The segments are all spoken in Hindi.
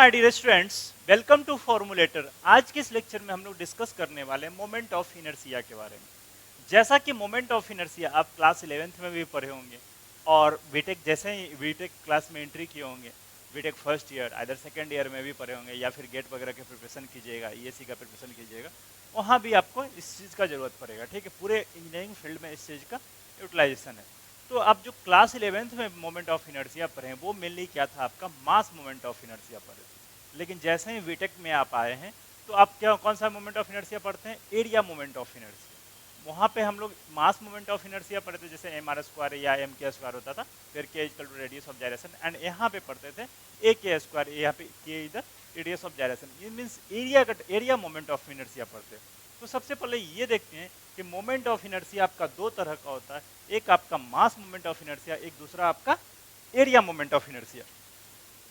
My dear students, welcome to Formulator. आज के इस लेक्चर में हम लोग डिस्कस करने वाले हैं मोमेंट ऑफ इनर्शिया के बारे में। जैसा कि मोमेंट ऑफ इनर्शिया आप क्लास 11th में भी पढ़े होंगे और बीटेक जैसे ही बीटेक क्लास में एंट्री किए होंगे, BTech first year either second year में भी पढ़े होंगे या फिर गेट वगैरह के प्रिपरेशन कीजिएगा, ईएससी का प्रिपरेशन कीजिएगा, वहाँ भी आपको इस चीज़ का जरूरत पड़ेगा। ठीक है, पूरे इंजीनियरिंग फील्ड में इस चीज़ का यूटिलाइजेशन है। तो आप जो क्लास 11th में मोमेंट ऑफ इनर्शिया पढ़े वो मेनली क्या था, आपका मास मोमेंट ऑफ इनर्शिया पढ़े। लेकिन जैसे ही बीटेक में आप आए हैं तो आप क्या कौन सा मोमेंट ऑफ इनर्शिया पढ़ते हैं? Area moment of inertia. वहाँ पे हम लोग मास मोमेंट ऑफ इनर्शिया पढ़ते थे, जैसे एम आर स्क्वायर या एम के स्क्वायर होता था, फिर K equal to radius of gyration, and यहाँ पे पढ़ते थे ए के स्क्वायर, यहाँ पे के इधर रेडियस ऑफ जायरेशन। ये means area moment of inertia पढ़ते हैं। तो सबसे पहले ये देखते हैं कि मोमेंट ऑफ इनर्शिया आपका दो तरह का होता है, एक आपका मास मोमेंट ऑफ इनर्शिया, एक दूसरा आपका एरिया मोमेंट ऑफ इनर्शिया।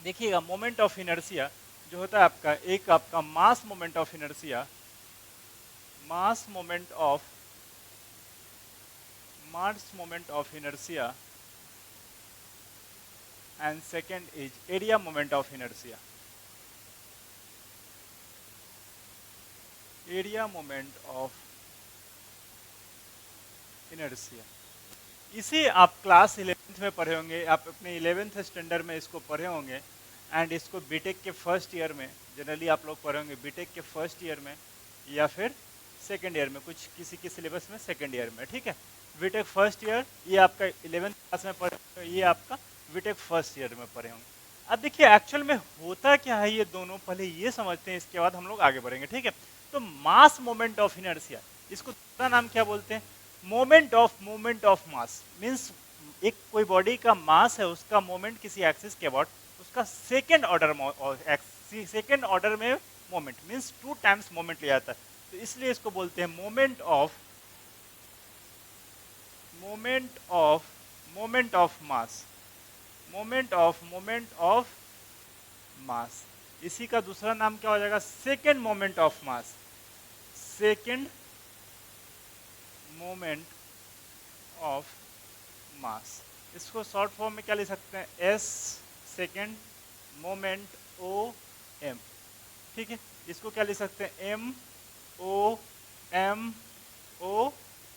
देखिएगा, मोमेंट ऑफ इनर्शिया जो होता है आपका, एक आपका mass moment of inertia, mass moment of inertia, and second is area moment of inertia. Area moment of inertia इसे आप क्लास 11th में पढ़े होंगे, आप अपने 11th स्टैंडर्ड में इसको पढ़े होंगे, एंड इसको बीटेक के फर्स्ट ईयर में जनरली आप लोग पढ़े होंगे, बीटेक के फर्स्ट ईयर में या फिर सेकेंड ईयर में, कुछ किसी के सिलेबस में सेकेंड ईयर में। ठीक है, बीटेक फर्स्ट ईयर ये आपका 11th क्लास में पढ़े, ये आपका बीटेक फर्स्ट ईयर में पढ़े होंगे। अब देखिए एक्चुअल में होता क्या है ये दोनों, पहले ये समझते हैं, इसके बाद हम लोग आगे बढ़ेंगे। ठीक है, तो मास मोमेंट ऑफ इनर्शिया, इसको दूसरा नाम क्या बोलते हैं? Moment of mass. मीन्स एक कोई बॉडी का मास है, उसका मोमेंट किसी एक्सिस के अबाउट, उसका सेकेंड ऑर्डर में मोमेंट, मीन्स 2 टाइम्स मोमेंट लिया जाता है, तो इसलिए इसको बोलते हैं मोमेंट ऑफ मास। इसी का दूसरा नाम क्या हो जाएगा? Second moment of mass. Second moment of mass, इसको शॉर्ट फॉर्म में क्या लिख सकते हैं? S second moment O M. ठीक है, इसको क्या लिख सकते हैं? M O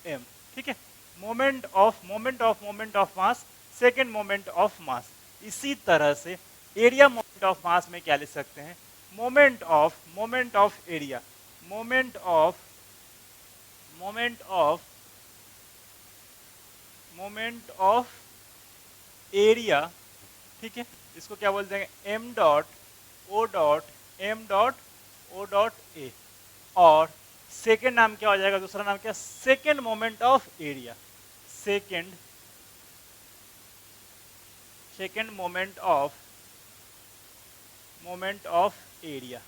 M. ठीक है, moment of mass, second moment of mass. इसी तरह से एरिया मोमेंट ऑफ मास में क्या लिख सकते हैं? Moment of area, moment of area. ठीक है, इसको क्या बोलते हैं? M dot O dot A. और सेकेंड नाम क्या हो जाएगा? दूसरा नाम क्या? Second moment of area. Second moment of area,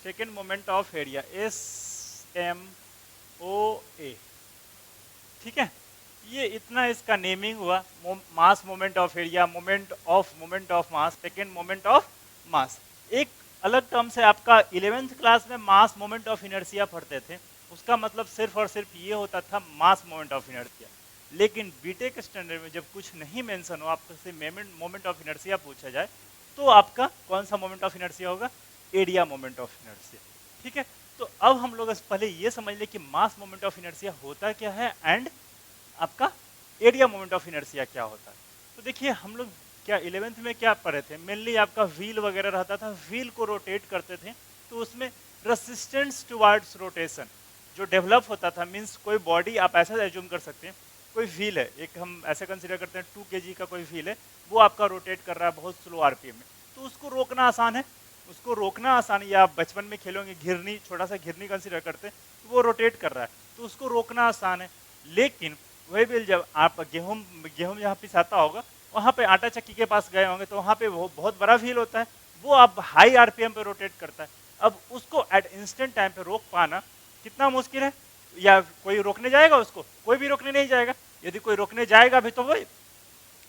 second moment of area, S M O A. ठीक है, ये इतना इसका नेमिंग हुआ, mass moment of area, moment of mass, second moment of mass. एक अलग टर्म से आपका 11th क्लास में मास मोमेंट ऑफ इनर्शिया पढ़ते थे, उसका मतलब सिर्फ और सिर्फ ये होता था मास मोमेंट ऑफ इनर्शिया। लेकिन बीटेक स्टैंडर्ड में जब कुछ नहीं मेंशन हो, आपसे मोमेंट ऑफ इनर्शिया पूछा जाए, तो आपका कौन सा मोमेंट ऑफ इनर्शिया होगा? Area moment of inertia. ठीक है, तो अब हम लोग पहले ये समझ ले कि मास मोमेंट ऑफ इनर्शिया होता क्या है एंड आपका एरिया मोमेंट ऑफ इनर्शिया क्या होता है। तो देखिए, हम लोग क्या 11th में क्या पढ़े थे? मेनली आपका व्हील वगैरह रहता था, व्हील को रोटेट करते थे, तो उसमें रेसिस्टेंस टुवर्ड्स रोटेशन जो डेवलप होता था। मीन्स कोई बॉडी आप ऐसा एज्यूम कर सकते हैं, कोई व्हील है, एक हम ऐसे कंसिडर करते हैं 2 kg का कोई व्हील है, वो आपका रोटेट कर रहा है बहुत स्लो आरपीएम में, तो उसको रोकना आसान है। या आप बचपन में खेलोगे घिरनी, छोटा सा घिरनी कंसिडर करते हैं, तो वो रोटेट कर रहा है, तो उसको रोकना आसान है। लेकिन वही व्हील जब आप गेहूं जहाँ पिसाता होगा, वहाँ पे आटा चक्की के पास गए होंगे, तो वहाँ पे वो बहुत बड़ा व्हील होता है, वो आप हाई आरपीएम पे रोटेट करता है। अब उसको एट इंस्टेंट टाइम पे रोक पाना कितना मुश्किल है? या कोई रोकने जाएगा उसको? कोई भी रोकने नहीं जाएगा। यदि कोई रोकने जाएगा भी तो वही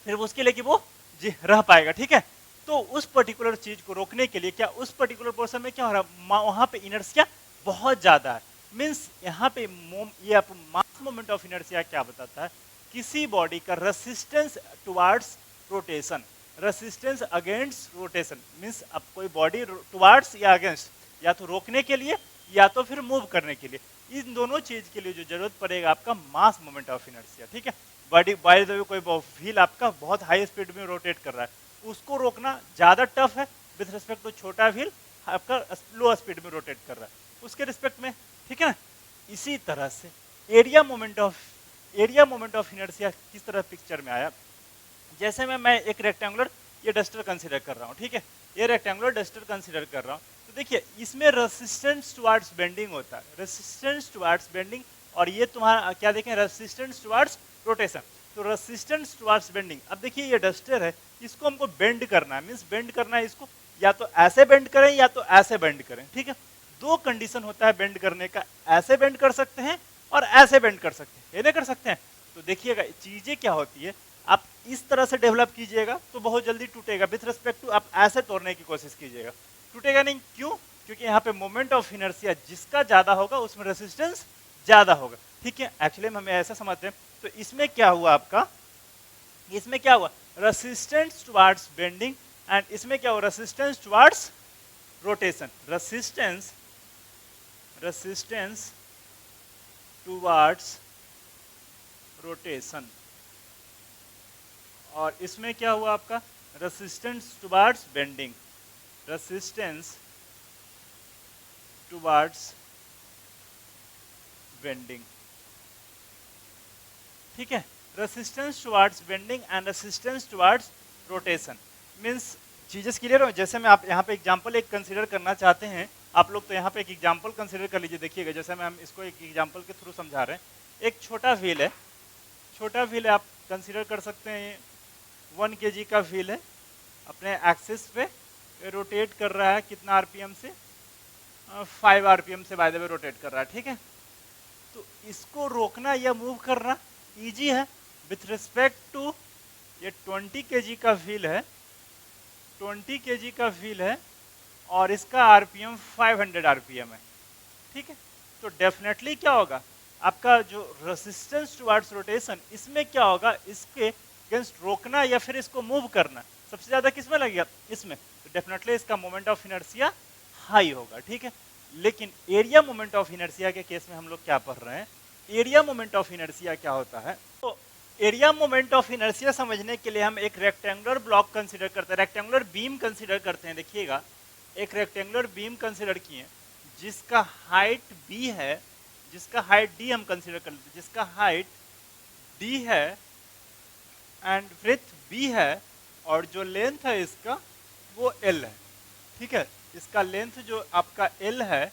फिर मुश्किल है कि वो जी रह पाएगा। ठीक है, तो उस पर्टिकुलर चीज को रोकने के लिए क्या उस पर्टिकुलर पोर्शन में क्या हो रहा है? वहाँ पे इनर्शिया बहुत ज्यादा है। मीन्स यहाँ पे ये आप मास मोमेंट ऑफ इनर्शिया क्या बताता है? किसी बॉडी का resistance towards rotation, resistance against rotation means अब कोई बॉडी टुवार्ड्स या अगेंस्ट, या तो रोकने के लिए या तो फिर मूव करने के लिए, इन दोनों चीज के लिए जो जरूरत पड़ेगा आपका मास मोमेंट ऑफ इनर्शिया। ठीक है, बॉडी बाय द वे कोई व्हील आपका बहुत हाई स्पीड में रोटेट कर रहा है, उसको रोकना ज्यादा टफ है विथ रिस्पेक्ट टू छोटा व्हील आपका लो स्पीड में रोटेट कर रहा है उसके रिस्पेक्ट में। ठीक है ना, इसी तरह से एरिया मोमेंट ऑफ इनर्शिया किस तरह पिक्चर में आया, जैसे मैं एक रेक्टेंगुलर ये डस्टर कंसीडर कर रहा हूँ। ठीक है, ये रेक्टेंगुलर डस्टर कंसीडर कर रहा हूँ, तो देखिए इसमें रेसिस्टेंस टुवर्ड्स बेंडिंग होता है, रेसिस्टेंस टुवर्ड्स बेंडिंग, और ये तुम्हारा क्या देखें, रेसिस्टेंस टुवर्ड्स रोटेशन। तो रेसिस्टेंस टुवर्ड्स बेंडिंग, अब देखिए ये डस्टर है, इसको हमको बेंड करना है, मीन्स बेंड करना है इसको, या तो ऐसे बेंड करें या तो ऐसे बेंड करें। ठीक है, दो कंडीशन होता है बेंड करने का, ऐसे बेंड कर सकते हैं और ऐसे बेंड कर सकते हैं, ये नहीं कर सकते हैं। तो देखिएगा चीजें क्या होती है, आप इस तरह से डेवलप कीजिएगा तो बहुत जल्दी टूटेगा, विथ रिस्पेक्ट टू आप ऐसे तोड़ने की कोशिश कीजिएगा, टूटेगा नहीं। क्यों? क्योंकि यहाँ पे मोमेंट ऑफ इनर्शिया जिसका ज्यादा होगा उसमें रेसिस्टेंस ज्यादा होगा। ठीक है, एक्चुअली हम ऐसा समझते हैं। तो इसमें क्या हुआ आपका, इसमें क्या हुआ, रेसिस्टेंस टुवर्ड्स बेंडिंग, एंड इसमें क्या हुआ, resistance towards rotation, resistance towards rotation, और इसमें क्या हुआ आपका, resistance towards bending, resistance towards bending. ठीक है, resistance towards bending and resistance towards rotation means चीजें क्लियर हो। जैसे मैं आप यहाँ पे एग्जांपल एक कंसीडर करना चाहते हैं आप लोग, तो यहाँ पे एक एग्जांपल कंसीडर कर लीजिए। देखिएगा जैसे मैं हम इसको एक एग्जांपल के थ्रू समझा रहे हैं। एक छोटा व्हील है, छोटा व्हील आप कंसीडर कर सकते हैं 1 kg का व्हील है, अपने एक्सिस पे रोटेट कर रहा है कितना आरपीएम से, 5 आरपीएम से बाय द वे रोटेट कर रहा है। ठीक है, तो इसको रोकना या मूव करना इजी है विथ रिस्पेक्ट टू ये 20 kg का व्हील है, 20 kg का व्हील है और इसका आरपीएम 500 आरपीएम है। ठीक है, तो डेफिनेटली क्या होगा आपका जो रेसिस्टेंस टुवर्ड्स रोटेशन, इसमें क्या होगा, इसके अगेंस्ट रोकना या फिर इसको मूव करना सबसे ज्यादा किसमें लगेगा, इसमें। तो डेफिनेटली इसका मोमेंट ऑफ इनर्शिया हाई होगा। ठीक है, लेकिन एरिया मोमेंट ऑफ इनर्शिया के केस में हम लोग क्या पढ़ रहे हैं, एरिया मोमेंट ऑफ इनर्शिया क्या होता है। तो एरिया मोमेंट ऑफ इनर्शिया समझने के लिए हम एक रेक्टेंगुलर ब्लॉक कंसीडर करते हैं, रेक्टेंगुलर बीम कंसीडर करते हैं। देखिएगा एक रेक्टेंगुलर बीम कंसीडर किए जिसका हाइट बी है, जिसका हाइट डी हम कंसीडर कर लेते हैं, जिसका हाइट डी है एंड ब्रेथ बी है, और जो लेंथ है इसका वो एल है। ठीक है, इसका लेंथ जो आपका एल है,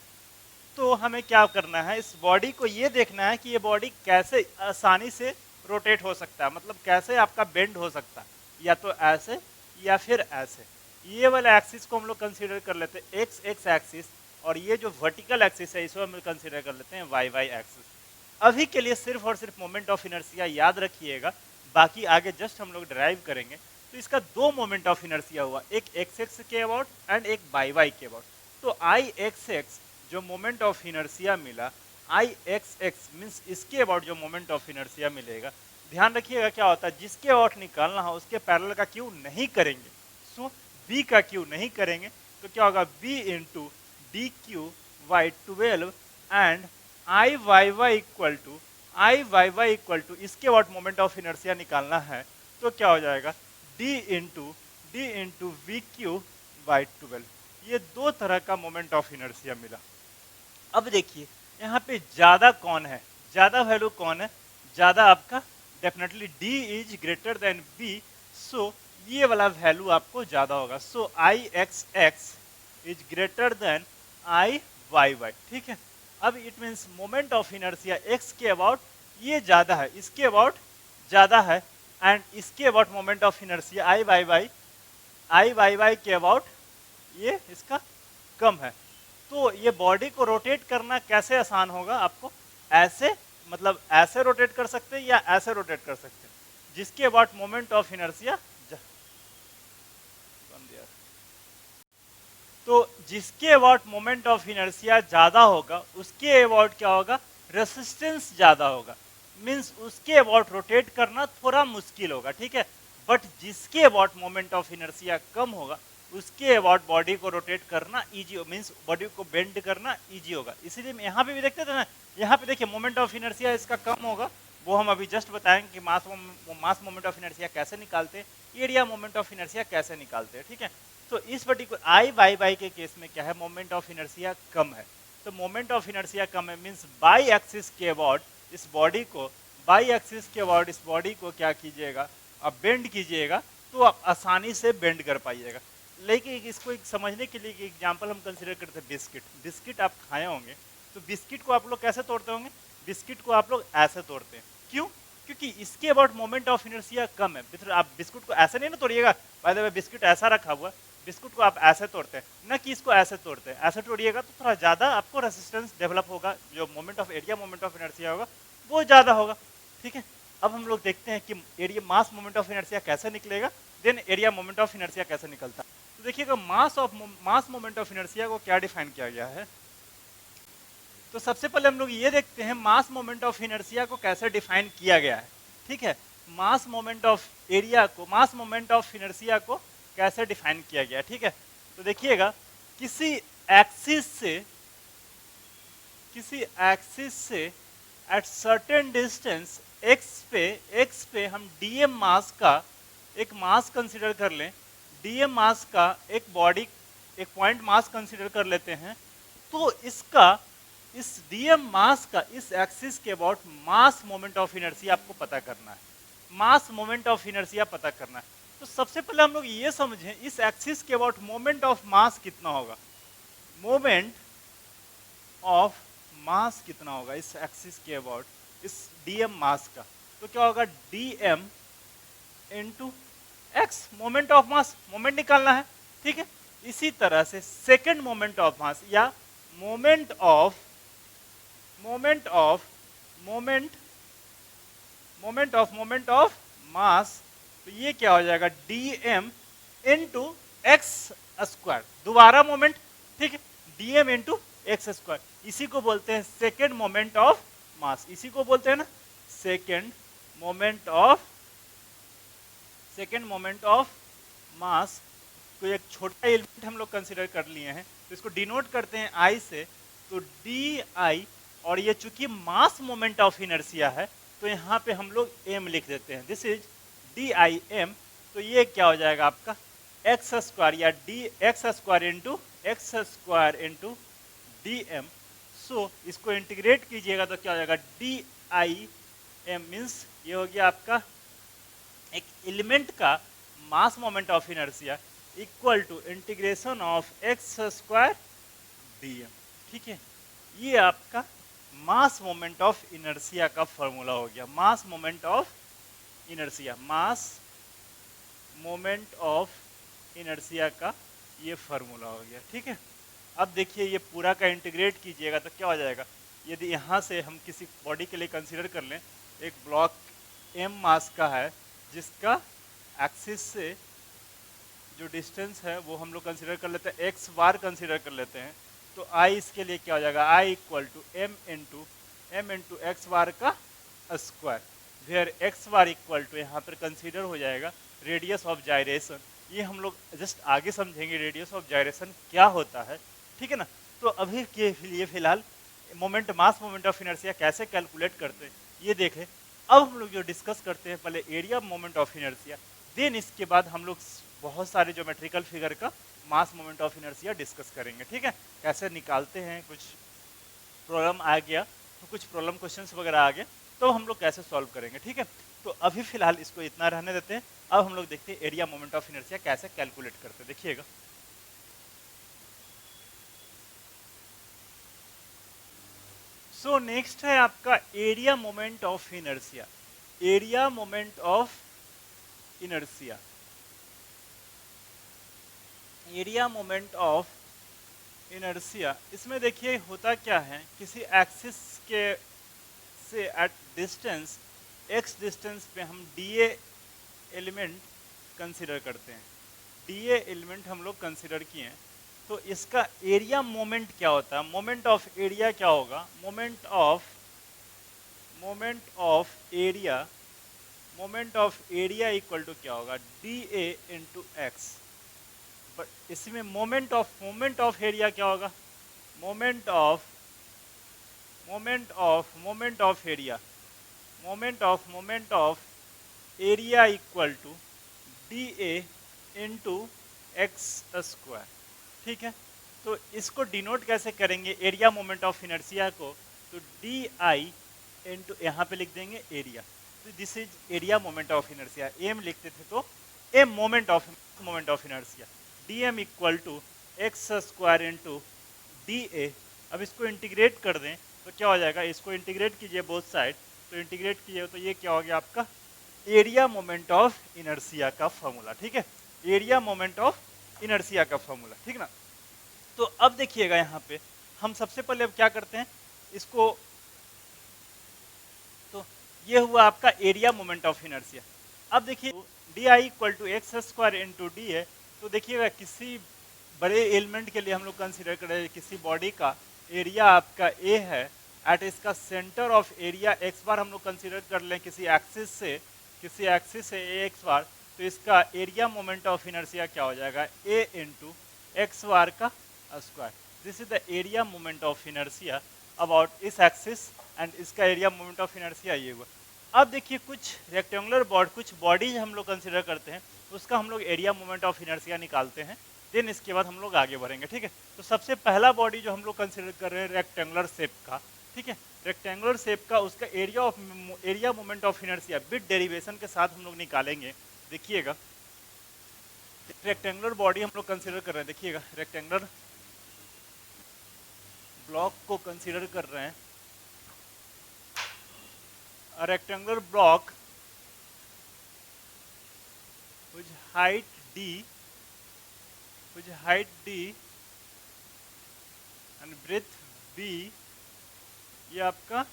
तो हमें क्या करना है, इस बॉडी को ये देखना है कि ये बॉडी कैसे आसानी से रोटेट हो सकता है, मतलब कैसे आपका बेंड हो सकता है, या तो ऐसे या फिर ऐसे। ये वाला एक्सिस को हम लोग कंसीडर कर लेते हैं एक्स एक्स एक्सिस, और ये जो वर्टिकल एक्सिस है इसको हम कंसीडर कर लेते हैं वाई वाई एक्सिस। अभी के लिए सिर्फ और सिर्फ मोमेंट ऑफ इनर्शिया याद रखिएगा, बाकी आगे जस्ट हम लोग ड्राइव करेंगे। तो इसका दो मोमेंट ऑफ इनर्शिया हुआ, एक एक्स एक्स के अबाउट एंड एक वाई वाई के अबाउट। तो आई एक्स एक्स जो मोमेंट ऑफ इनर्शिया मिला, आई एक्स एक्स मीन्स इसके अबाउट जो मोमेंट ऑफ इनर्शिया मिलेगा, ध्यान रखिएगा क्या होता है, जिसके अबाउट निकालना हो उसके पैरेलल का क्यू नहीं करेंगे, सो बी का क्यू नहीं करेंगे, तो क्या होगा B into D cube by 12 and I Y Y equal to इसके अबाउट मोमेंट ऑफ इनर्शिया निकालना है, तो क्या हो जाएगा D into V cube by 12। ये दो तरह का मोमेंट ऑफ इनर्शिया मिला। अब देखिए यहाँ पे ज्यादा कौन है, ज्यादा वैल्यू कौन है, ज्यादा आपका definitely D is greater than B, so ये वाला वैल्यू आपको ज्यादा होगा। So I x X is greater than I Y Y. ठीक है, अब it means moment of inertia X के अबाउट ये ज्यादा है, इसके अबाउट ज्यादा है, एंड इसके about moment of inertia I Y Y के अबाउट ये इसका कम है। तो ये बॉडी को रोटेट करना कैसे आसान होगा आपको, ऐसे मतलब ऐसे रोटेट कर सकते हैं या ऐसे रोटेट कर सकते हैं, जिसके अबाउट मोमेंट ऑफ इनर्शिया, तो जिसके अबाउट मोमेंट ऑफ इनर्शिया ज्यादा होगा उसके अबाउट क्या होगा, रेसिस्टेंस ज्यादा होगा, मींस उसके अबाउट रोटेट करना थोड़ा मुश्किल होगा। ठीक है, बट जिसके अबाउट मोमेंट ऑफ इनर्शिया कम होगा उसके अबाउट बॉडी को रोटेट करना इजी हो, मीन्स बॉडी को बेंड करना इजी होगा। इसीलिए यहाँ पे भी देखते थे ना, यहाँ पे देखिए मोमेंट ऑफ इनर्शिया इसका कम होगा, वो हम अभी जस्ट बताएंगे कि मास मोमेंट ऑफ इनर्शिया कैसे निकालते हैं, एरिया मोमेंट ऑफ इनर्शिया कैसे निकालते हैं, ठीक है। तो इस पर्टिकुलर आई बाई बाई के केस में क्या है, मोमेंट ऑफ इनर्शिया कम है। तो मोमेंट ऑफ इनर्शिया कम है मीन्स बाई एक्सिस के अबाउट इस बॉडी को, बाई एक्सिस के अबाउट इस बॉडी को क्या कीजिएगा, आप बेंड कीजिएगा तो आप आसानी से बेंड कर पाइएगा। लेकिन इसको एक समझने के लिए एग्जांपल हम कंसीडर करते हैं बिस्किट। बिस्किट आप खाए होंगे, तो बिस्किट को आप लोग कैसे तोड़ते होंगे, बिस्किट को आप लोग ऐसे तोड़ते हैं, क्यों? क्योंकि इसके अबाउट मोमेंट ऑफ इनर्शिया कम है। आप बिस्कुट को ऐसे नहीं ना तोड़िएगा, बाय द वे बिस्किट ऐसा रखा हुआ, बिस्कुट को आप ऐसे तोड़ते हैं ना कि इसको ऐसे तोड़ते हैं। ऐसे तोड़िएगा तो थोड़ा ज़्यादा आपको रेसिस्टेंस डेवलप होगा, जो moment of area moment of inertia होगा वो ज़्यादा होगा, ठीक है। अब हम लोग देखते हैं कि area mass moment of inertia कैसे निकलेगा, then area moment of inertia कैसे निकलता है। तो देखिएगा मास मोमेंट ऑफ इनर्शिया को क्या डिफाइन किया गया है। तो सबसे पहले हम लोग ये देखते हैं मास मोमेंट ऑफ इनर्शिया को कैसे डिफाइन किया गया है, ठीक है। मास मोमेंट ऑफ एरिया को, मास मोमेंट ऑफ इनर्शिया को कैसे डिफाइन किया गया, ठीक है। तो देखिएगा किसी एक्सिस से एट सर्टेन डिस्टेंस एक्स पे हम डीएम मास का एक मास कंसीडर कर लें, डीएम मास का एक बॉडी एक पॉइंट मास कंसीडर कर लेते हैं, तो इसका इस डीएम मास का इस एक्सिस के about mass moment of inertia आपको पता करना है, मास मोमेंट ऑफ इनर्शिया पता करना है। तो सबसे पहले हम लोग ये समझें इस एक्सिस के अबाउट मोमेंट ऑफ मास कितना होगा, मोमेंट ऑफ मास कितना होगा इस एक्सिस के अबाउट इस डीएम मास का। तो क्या होगा, DM into x, moment of mass, moment निकालना है, ठीक है। इसी तरह से सेकेंड मोमेंट ऑफ मास या मोमेंट ऑफ मास, तो ये क्या हो जाएगा, डीएम इनटू एक्स स्क्वायर, दोबारा मोमेंट, ठीक है, डीएम इनटू एक्स स्क्वायर। इसी को बोलते हैं सेकेंड मोमेंट ऑफ मास, इसी को बोलते हैं ना सेकेंड मोमेंट ऑफ मास। तो एक छोटा एलिमेंट हम लोग कंसीडर कर लिए हैं, तो इसको डिनोट करते हैं आई से, तो डी आई, और ये चूंकि मास मोमेंट ऑफ इनर्शिया है तो यहाँ पे हम लोग एम लिख देते हैं, this is D I M. तो ये क्या हो जाएगा आपका एक्स स्क्वायर या D X square into D M. So इसको इंटीग्रेट कीजिएगा तो क्या हो जाएगा, डी आई एम मीन्स ये हो गया आपका एक एलिमेंट का mass moment of inertia equal to integration of X square D M, ठीक है। ये आपका मास मोमेंट ऑफ इनर्शिया का फॉर्मूला हो गया, मास मोमेंट ऑफ इनर्शिया का ये फॉर्मूला हो गया, ठीक है। अब देखिए ये पूरा का इंटीग्रेट कीजिएगा तो क्या हो जाएगा, यदि यहाँ से हम किसी बॉडी के लिए कंसीडर कर लें, एक ब्लॉक एम मास का है जिसका एक्सिस से जो डिस्टेंस है वो हम लोग कंसीडर कर लेते हैं, एक्स बार कंसीडर कर लेते हैं। तो आई इसके लिए क्या हो जाएगा, I equal to M into X bar का square, where X bar equal to यहाँ पर कंसीडर हो जाएगा रेडियस ऑफ जायरेशन। ये हम लोग जस्ट आगे समझेंगे रेडियस ऑफ जायरेशन क्या होता है, ठीक है ना। तो अभी के लिए फिलहाल मास मोमेंट ऑफ इनर्शिया कैसे कैलकुलेट करते हैं ये देखें। अब हम लोग जो डिस्कस करते हैं पहले area moment of inertia, then इसके बाद हम लोग बहुत सारे ज्योमेट्रिकल फिगर का mass moment of inertia discuss करेंगे, ठीक है। कैसे निकालते हैं, कुछ प्रॉब्लम आ गया तो कुछ प्रॉब्लम क्वेश्चंस वगैरह आ गए तो हम लोग कैसे सॉल्व करेंगे, ठीक है। तो अभी फिलहाल इसको इतना रहने देते हैं। अब हम लोग देखते हैं एरिया मोमेंट ऑफ इनर्शिया कैसे कैलकुलेट करते हैं, देखिएगा। सो नेक्स्ट है आपका area moment of inertia. Area moment of inertia, area moment of inertia, इसमें देखिए होता क्या है, किसी एक्सिस के से एट डिस्टेंस एक्स डिस्टेंस पे हम डीए एलिमेंट कंसीडर करते हैं, डीए एलिमेंट हम लोग कंसीडर किए हैं। तो इसका एरिया मोमेंट क्या होता है, मोमेंट ऑफ एरिया क्या होगा, moment moment of area equal to क्या होगा, D A into X. But इसमें मोमेंट ऑफ एरिया क्या होगा, moment of area, moment of area equal to D A into X square. ठीक है, तो इसको डिनोट कैसे करेंगे एरिया मोमेंट ऑफ इनर्शिया को, तो डी आई इंटू यहाँ पे लिख देंगे एरिया, तो this is area moment of inertia. M लिखते थे तो M moment of inertia, D M equal to X square into D A. अब इसको इंटीग्रेट कर दें तो क्या हो जाएगा, इसको इंटीग्रेट कीजिए बोथ साइड, तो इंटीग्रेट कीजिए तो ये क्या हो गया आपका एरिया मोमेंट ऑफ इनर्शिया का फॉर्मूला। ठीक है, एरिया मोमेंट ऑफ इनर्शिया का फॉर्मूला, ठीक ना। तो अब देखिएगा यहाँ पे हम सबसे पहले अब क्या करते हैं इसको, तो ये हुआ आपका एरिया मोमेंट ऑफ इनर्शिया। अब देखिए D I equal to X square into D है, तो देखिएगा किसी बड़े एलिमेंट के लिए हम लोग कंसिडर करें किसी बॉडी का एरिया आपका ए है, एट इसका सेंटर ऑफ एरिया एक्स बार हम लोग कंसिडर कर लें किसी एक्सिस से ए एक्स बार, तो इसका एरिया मोमेंट ऑफ इनर्शिया क्या हो जाएगा, ए इंटू एक्स बार का square. This is the area moment of inertia about इस एक्सिस, एंड इसका एरिया मोमेंट ऑफ इनर्शिया ये हुआ। अब देखिए कुछ रेक्टेंगुलर कुछ बॉडीज हम लोग कंसिडर करते हैं, उसका हम लोग एरिया मोमेंट ऑफ इनर्शिया निकालते हैं, देन इसके बाद हम लोग आगे बढ़ेंगे। ठीक है, तो सबसे पहला बॉडी जो हम लोग कंसिडर कर रहे हैं रेक्टेंगुलर शेप का, ठीक है, रेक्टेंगुलर शेप का उसका area moment of inertia with derivation के साथ हम लोग निकालेंगे। देखिएगा रेक्टेंगुलर बॉडी हम लोग कंसिडर कर रहे हैं, देखिएगा रेक्टेंगुलर ब्लॉक को कंसिडर कर रहे हैं, rectangular block which height d and breadth b, ये आपका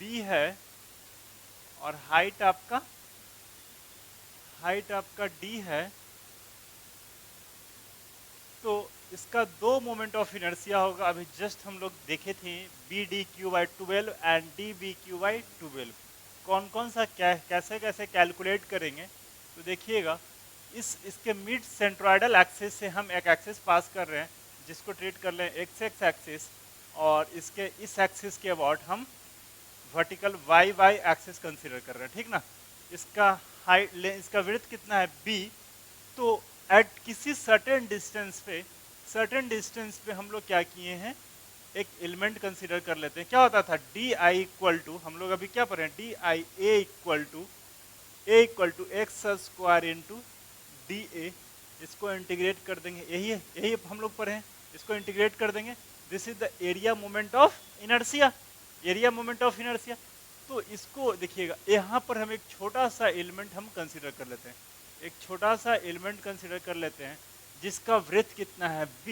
b है और हाइट आपका d है। तो इसका दो मोमेंट ऑफ इनर्शिया होगा, अभी जस्ट हम लोग देखे थे B D cube by 12 and D B cube by 12। कौन कौन सा कैसे कैसे कैलकुलेट करेंगे, तो देखिएगा इसके मिड सेंट्रोइडल एक्सिस से हम एक एक्सिस पास कर रहे हैं जिसको ट्रीट कर लें एक्स एक्सिस, और इसके इस एक्सिस के अबाउट हम वर्टिकल वाई एक्सिस कंसीडर कर रहे हैं। ठीक ना, इसका हाइट इसका विड्थ कितना है b, तो एट किसी सर्टेन डिस्टेंस पे हम लोग क्या किए हैं, एक एलिमेंट कंसीडर कर लेते हैं। क्या होता था डी आई इक्वल टू, हम लोग अभी क्या पढ़ रहे हैं, D I A equal to X square into D A. इसको इंटीग्रेट कर देंगे, यही हम लोग पढ़े हैं, इसको इंटीग्रेट कर देंगे। This is the area moment of inertia, तो इसको देखिएगा यहाँ पर हम एक छोटा सा एलिमेंट हम कंसीडर कर लेते हैं, जिसका ब्रेथ कितना है b,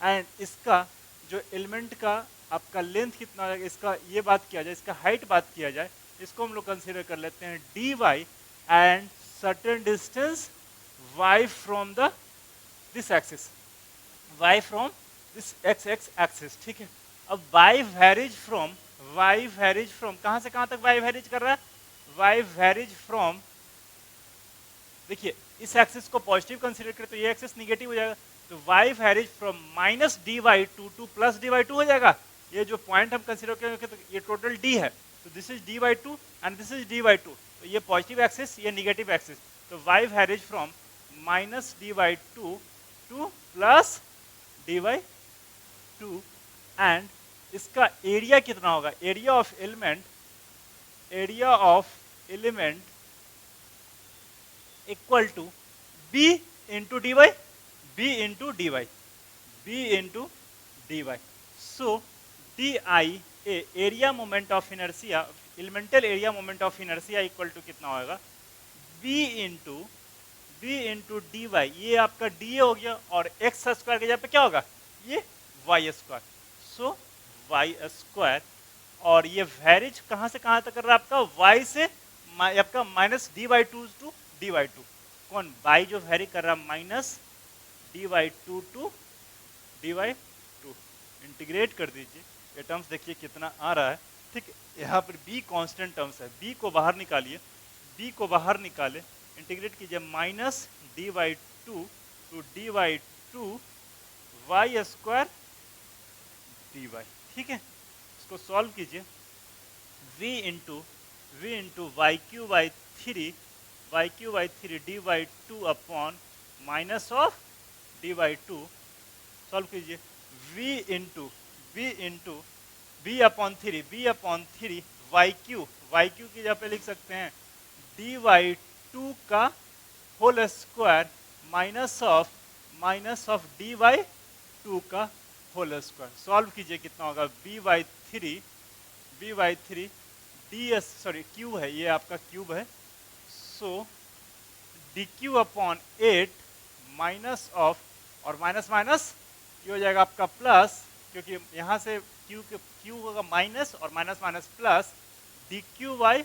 एंड इसका जो एलिमेंट का आपका लेंथ कितना है, इसका ये बात किया जाए, इसका हाइट बात किया जाए, इसको हम लोग कंसीडर कर लेते हैं dy and certain distance y from this axis, x axis. ठीक है, अब y वेरीज फ्रॉम कहाँ से कहाँ तक y वेरीज कर रहा है, y वेरीज फ्रॉम, देखिए इस एक्सिस को पॉजिटिव कंसीडर करें तो ये एक्सिस निगेटिव हो जाएगा, तो y varies from minus dy to plus dy हो जाएगा। ये जो पॉइंट हम कंसीडर करेंगे तो ये टोटल d है, तो this is dy and this is dy, तो ये पॉजिटिव एक्सिस, ये निगेटिव एक्सिस, तो y varies from minus dy to plus dy, and इसका एरिया कितना होगा, area of element equal to b into dy। So D I area moment of inertia, elemental area moment of inertia equal to कितना होगा, b इंटू dy, ये आपका d हो गया, और x स्क्वायर के जगह पे क्या होगा, ये y स्क्वायर, सो y स्क्वायर, और ये वेरीज कहाँ से कहाँ तक कर रहा है आपका, y से आपका माइनस dy टू dy। कौन y जो वेरी कर रहा है minus dy to dy। Integrate कर दीजिए, ये टर्म्स देखिए कितना आ रहा है। ठीक है, यहाँ पर b कांस्टेंट टर्म्स है, b को बाहर निकालिए, b को बाहर निकाले, इंटीग्रेट कीजिए minus D by two to D by two Y square D Y. ठीक है, इसको सॉल्व कीजिए, v into Y cube by three D by two upon minus of D by two, solve कीजिए, v into B upon three Y cube की जगह पे लिख सकते हैं डी वाई टू का whole square minus of D by two का होल स्क्वायर। सॉल्व कीजिए, कितना होगा, B by three D S sorry cube है, ये आपका क्यूब है, so D cube upon 8 minus of, और माइनस माइनस ये हो जाएगा आपका प्लस, क्योंकि यहाँ से क्यू होगा माइनस और minus minus plus, D cube by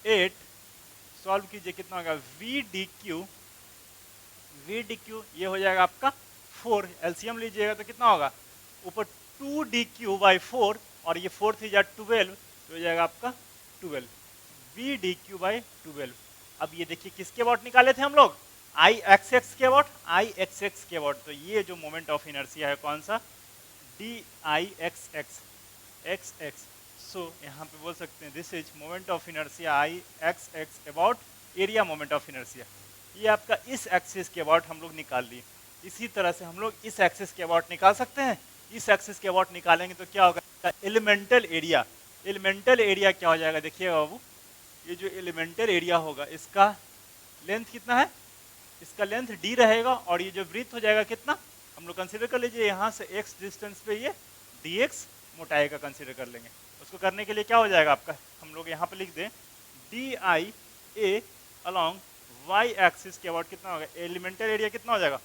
8, solve कीजिए, कितना होगा, वी डी क्यू ये हो जाएगा आपका 4, एलसीएम लीजिएगा तो कितना होगा, ऊपर 2 डी क्यू बाई 4 और ये 4 3 जा 12, तो हो जाएगा आपका 12, वी डी क्यू बाई 12। अब ये देखिए किसके अबाउट निकाले थे हम लोग, आई एक्स एक्स के अबाउट, तो ये जो मोमेंट ऑफ इनर्शिया है कौन सा, डी आई एक्स एक्स, सो यहाँ पे बोल सकते हैं this is moment of inertia I x x about area moment of inertia. ये आपका इस एक्सिस के अबाउट हम लोग निकाल लिए, इसी तरह से हम लोग इस एक्सिस के अबाउट निकाल सकते हैं, इस एक्सिस के अबाउट निकालेंगे तो क्या होगा, एलिमेंटल एरिया क्या हो जाएगा, देखिएगा बाबू, ये जो एलिमेंटल एरिया होगा इसका लेंथ कितना है, इसका लेंथ d रहेगा, और ये जो ब्रीथ हो जाएगा कितना, हम लोग कंसीडर कर लीजिए यहाँ से x डिस्टेंस पे ये dx मोटाई का कंसीडर कर लेंगे। उसको करने के लिए क्या हो जाएगा आपका, हम लोग यहाँ पे लिख दें D I A along y axis के अबाउट कितना होगा, एलिमेंटल एरिया कितना हो जाएगा,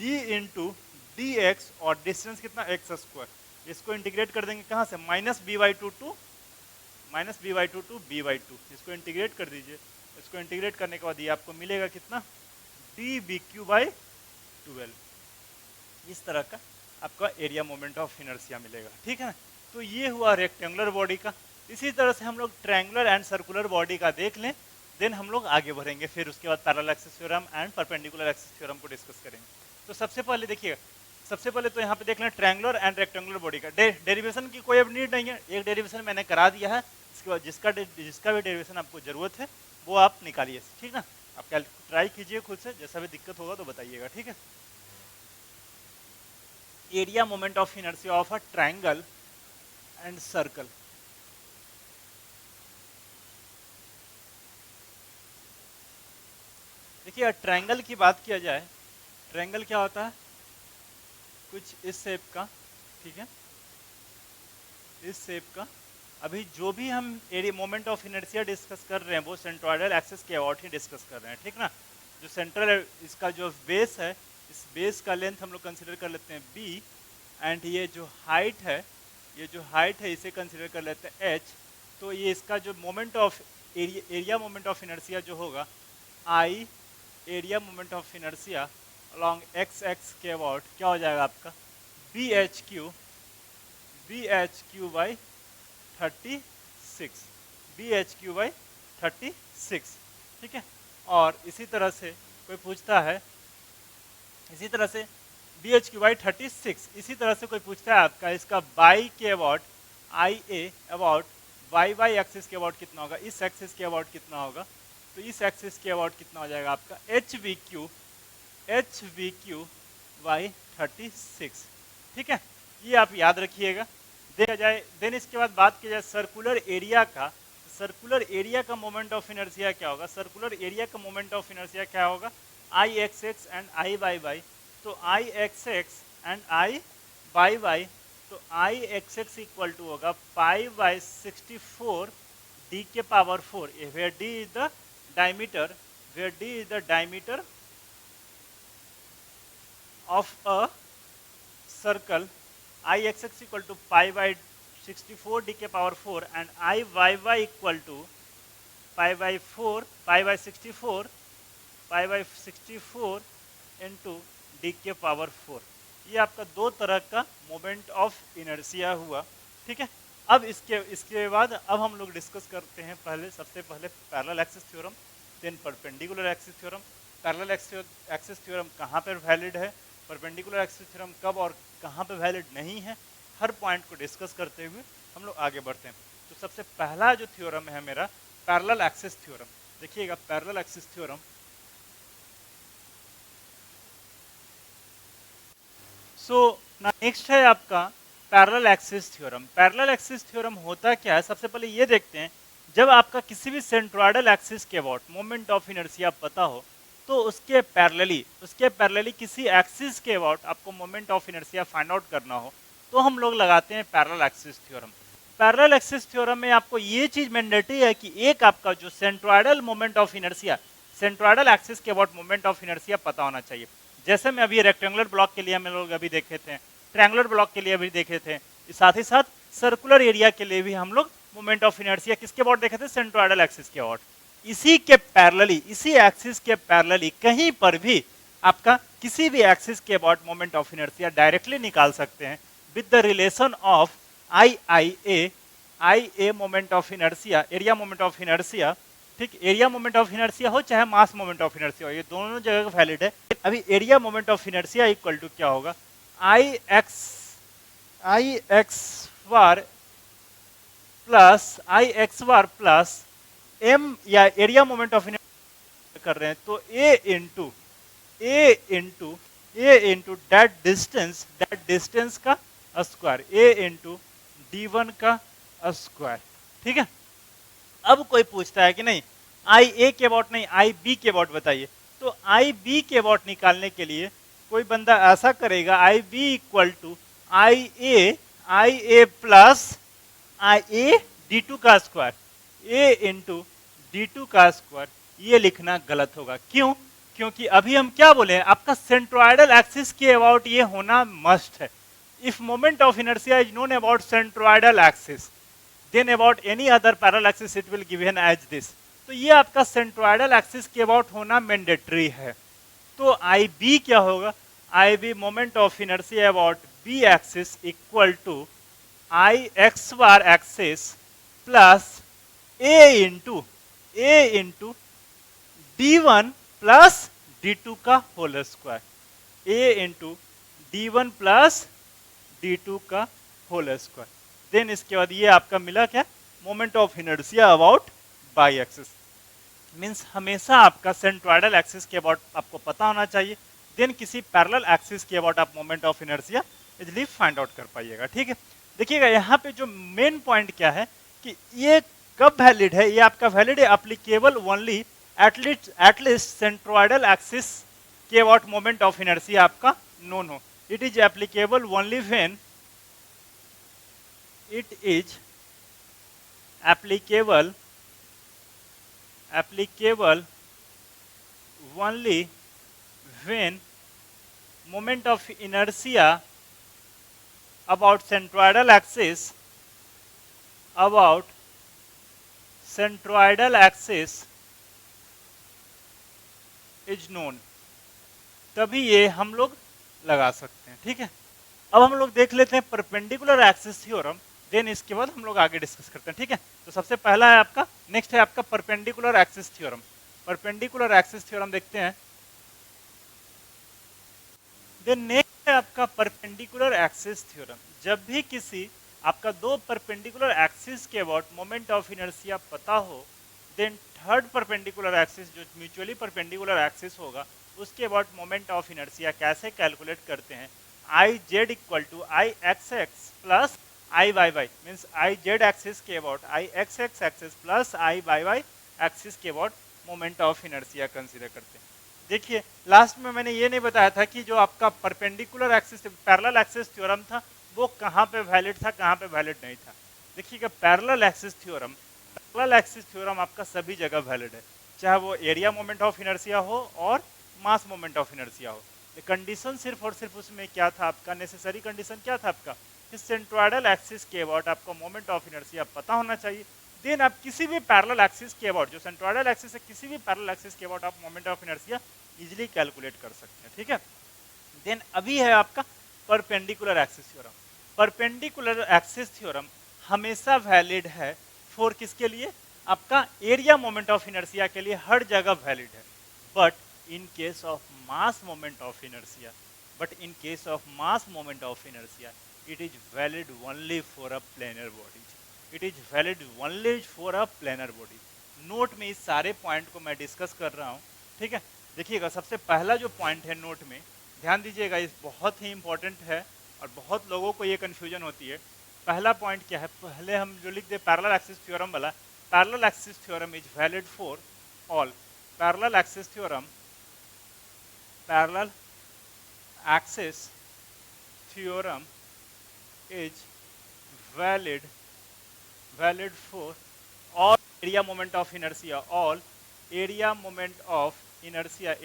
d इंटू डी एक्स और डिस्टेंस कितना x स्क्वायर, इसको इंटीग्रेट कर देंगे कहाँ से, minus B by two to B by two, इसको इंटीग्रेट कर दीजिए, इसको इंटीग्रेट करने के बाद ये आपको मिलेगा कितना, डी बी क्यू बाई 12, इस तरह का आपका एरिया मोमेंट ऑफ इनर्शिया मिलेगा। ठीक है ना, तो ये हुआ रेक्टेंगुलर बॉडी का। इसी तरह से हम लोग ट्रायंगुलर एंड सर्कुलर बॉडी का देख लें, देन हम लोग आगे बढ़ेंगे, फिर उसके बाद parallel axis theorem and perpendicular axis theorem को डिस्कस करेंगे। तो सबसे पहले देखिएगा, सबसे पहले तो यहाँ पे देख लें ट्रायंगुलर एंड रेक्टेंगुलर बॉडी का डेरिवेशन की कोई अब नीड नहीं है, एक डेरिवेशन मैंने करा दिया है, इसके बाद जिसका भी डेरिवेशन आपको जरूरत है वो आप निकालिए, ठीक ना, आप ट्राई कीजिए खुद से, जैसा भी दिक्कत होगा तो बताइएगा। ठीक है, area moment of inertia of a triangle and circle. देखिए ट्रायंगल की बात किया जाए, ट्रायंगल क्या होता है, कुछ इस शेप का, ठीक है, इस शेप का। अभी जो भी हम area moment of inertia discuss कर रहे हैं वो सेंट्रोइडल एक्सिस के अबाउट ही डिस्कस कर रहे हैं, ठीक ना। जो सेंट्रल इसका जो बेस है, इस बेस का लेंथ हम लोग कंसिडर कर लेते हैं b, एंड ये जो हाइट है, इसे कंसिडर कर लेते हैं h। तो ये इसका जो moment of area moment of inertia जो होगा I area moment of inertia along X X के अबाउट क्या हो जाएगा आपका, B H cube by 36, B H cube by 36, ठीक है। और इसी तरह से कोई पूछता है, इसी तरह से बी एच क्यू बाई 36, इसी तरह से कोई पूछता है आपका इसका बाई के about I A about Y Y axis के अबाउट कितना होगा, इस एक्सिस के अबाउट कितना होगा, तो इस एक्सिस के अबाउट कितना हो जाएगा आपका एच वी क्यू बाई 36, ठीक है। ये आप याद रखिएगा। देखा जाए देन इसके बाद बात की जाए सर्कुलर एरिया का, सर्कुलर एरिया का मोमेंट ऑफ इनर्शिया क्या होगा, सर्कुलर एरिया का मोमेंट ऑफ इनर्शिया क्या होगा, I x X and I Y Y. तो I x X and I Y Y, तो I x X equal to होगा पाई बाई 64 डी के power 4, where D is the diameter, of a circle, I x X equal to pi by 64 D के power 4 and I Y Y equal to pi by 64 into D के पावर 4। ये आपका दो तरह का मोमेंट ऑफ इनर्शिया हुआ, ठीक है। अब इसके बाद अब हम लोग डिस्कस करते हैं सबसे पहले parallel axis theorem, then perpendicular axis theorem. Parallel axis theorem कहाँ पर वैलिड है, परपेंडिकुलर एक्सिस थ्योरम कब और कहाँ पे वैलिड नहीं है, हर पॉइंट को डिस्कस करते हुए हम लोग आगे बढ़ते हैं। तो सबसे पहला जो थ्योरम है मेरा पैरेलल एक्सिस थ्योरम। देखिएगा parallel axis theorem, so next है आपका parallel axis theorem. Parallel axis theorem होता क्या है, सबसे पहले ये देखते हैं। जब आपका किसी भी सेंट्रोइडल एक्सिस के अबाउट मोमेंट ऑफ इनर्शिया पता हो, तो उसके पैरेलली किसी एक्सिस के अबाउट आपको moment of inertia find out करना हो, तो हम लोग लगाते हैं parallel axis theorem. Parallel axis theorem में आपको ये चीज मैंडेटरी है कि एक आपका जो centroidal moment of inertia, centroidal axis के अबाउट मोमेंट ऑफ इनर्शिया पता होना चाहिए। जैसे में अभी रेक्टेंगुलर ब्लॉक के लिए हम लोग अभी देखे थे, ट्रायंगुलर ब्लॉक के लिए भी देखे थे, साथ ही साथ सर्कुलर एरिया के लिए भी हम लोग मोमेंट ऑफ इनर्शिया किसके अबाउट देखे थे, सेंट्रोइडल एक्सिस के अबाउट। इसी के पैरेलली, इसी एक्सिस के पैरेलली कहीं पर भी आपका किसी भी एक्सिस के about moment of inertia directly निकाल सकते हैं with the relation of I a moment of inertia, area moment of inertia. ठीक, एरिया मोमेंट ऑफ इनर्शिया हो चाहे मास मोमेंट ऑफ इनर्शिया हो, ये दोनों जगह वैलिड है। अभी area moment of inertia equal to क्या होगा, I X bar plus M, या एरिया मोमेंट ऑफ इनर्शिया कर रहे हैं तो ए इंटू दैट डिस्टेंस का स्क्वायर, ए इंटू d1 का स्क्वायर। ठीक है, अब कोई पूछता है कि नहीं आई ए के अबाउट नहीं आई बी के अबाउट बताइए, तो आई बी के अबाउट निकालने के लिए कोई बंदा ऐसा करेगा, I B equal to I A plus I A D two का square, A into D two का स्क्वायर। ये लिखना गलत होगा, क्यों? क्योंकि अभी हम क्या बोले हैं, आपका सेंट्रोइडल एक्सिस के अबाउट ये होना मस्ट है। If moment of inertia is known about centroidal axis, then about any other parallel axis it will given as this. तो ये आपका सेंट्रोइडल एक्सिस के अबाउट होना मैंडेटरी है। तो आई बी क्या होगा, I B moment of inertia about B axis equal to I X bar axis plus A into d1 plus d2 का whole square, A into d1 plus d2 का होल स्क्वायर। देन इसके बाद ये आपका मिला क्या, moment of inertia about by axis. Means हमेशा आपका सेंट्रोइडल एक्सिस के अबाउट आपको पता होना चाहिए, देन किसी पैरेलल एक्सिस के अबाउट आप moment of inertia easily find out कर पाइएगा। ठीक है, देखिएगा यहाँ पे जो मेन पॉइंट क्या है कि ये कब वैलिड है, ये आपका वैलिड है applicable only at least centroidal axis के अबाउट मोमेंट ऑफ इनर्शिया आपका नोन हो। It is applicable only when it is applicable only when moment of inertia about centroidal axis is known, तभी ये हम लोग लगा सकते हैं। ठीक है, अब हम लोग देख लेते हैं परपेंडिकुलर एक्सिस थ्योरम, देन इसके बाद हम लोग आगे डिस्कस करते हैं। ठीक है, तो सबसे पहला है आपका, नेक्स्ट है आपका perpendicular axis theorem. Perpendicular axis theorem देखते हैं, देन नेक्स्ट है आपका परपेंडिकुलर एक्सिस थ्योरम। जब भी किसी आपका दो परपेंडिकुलर एक्सिस के अबाउट मोमेंट ऑफ इनर्शिया पता हो, देन थर्ड परपेंडिकुलर एक्सिस जो म्यूचुअली परपेंडिकुलर एक्सिस होगा उसके अबाउट मोमेंट ऑफ इनर्शिया कैसे कैलकुलेट करते हैं, I Z equal to I x x plus I Y Y, means I Z axis के about I x X axis plus I Y Y axis के about moment of inertia consider करते हैं। देखिए लास्ट में मैंने ये नहीं बताया था कि जो आपका perpendicular axis parallel axis theorem था वो कहाँ पे वैलिड था, कहाँ पे वैलिड नहीं था। देखिएगा पैरेलल एक्सिस थ्योरम आपका सभी जगह वैलिड है, चाहे वो एरिया मोमेंट ऑफ इनर्शिया हो और मास मोमेंट ऑफ इनर्शिया हो। कंडीशन सिर्फ और सिर्फ उसमें क्या था आपका, नेसेसरी कंडीशन क्या था आपका, कि सेंट्रोइडल एक्सिस के अबाउट आपको मोमेंट ऑफ इनर्शिया पता होना चाहिए। देन आप किसी भी पैरेलल एक्सिस के अबाउट, जो सेंट्रोइडल एक्सिस है, किसी भी पैरेलल एक्सिस के अबाउट आप moment of inertia easily calculate कर सकते हैं। ठीक है, देन अभी है आपका perpendicular axis theorem. Perpendicular axis theorem हमेशा वैलिड है फॉर किसके लिए? आपका एरिया मोमेंट ऑफ इनर्शिया के लिए हर जगह वैलिड है। But in case of mass moment of inertia, it is valid only for a planar body. It is valid only for a planar body. Note में इस सारे पॉइंट को मैं डिस्कस कर रहा हूँ, ठीक है। देखिएगा, सबसे पहला जो पॉइंट है नोट में, ध्यान दीजिएगा, इस बहुत ही इंपॉर्टेंट है और बहुत लोगों को ये कंफ्यूजन होती है। पहला पॉइंट क्या है? पहले हम जो लिख दे पैरेलल एक्सिस थ्योरम वाला, parallel axis theorem is valid for all. Parallel axis theorem, parallel axis theorem is valid for all area moment of inertia, area moment of inertia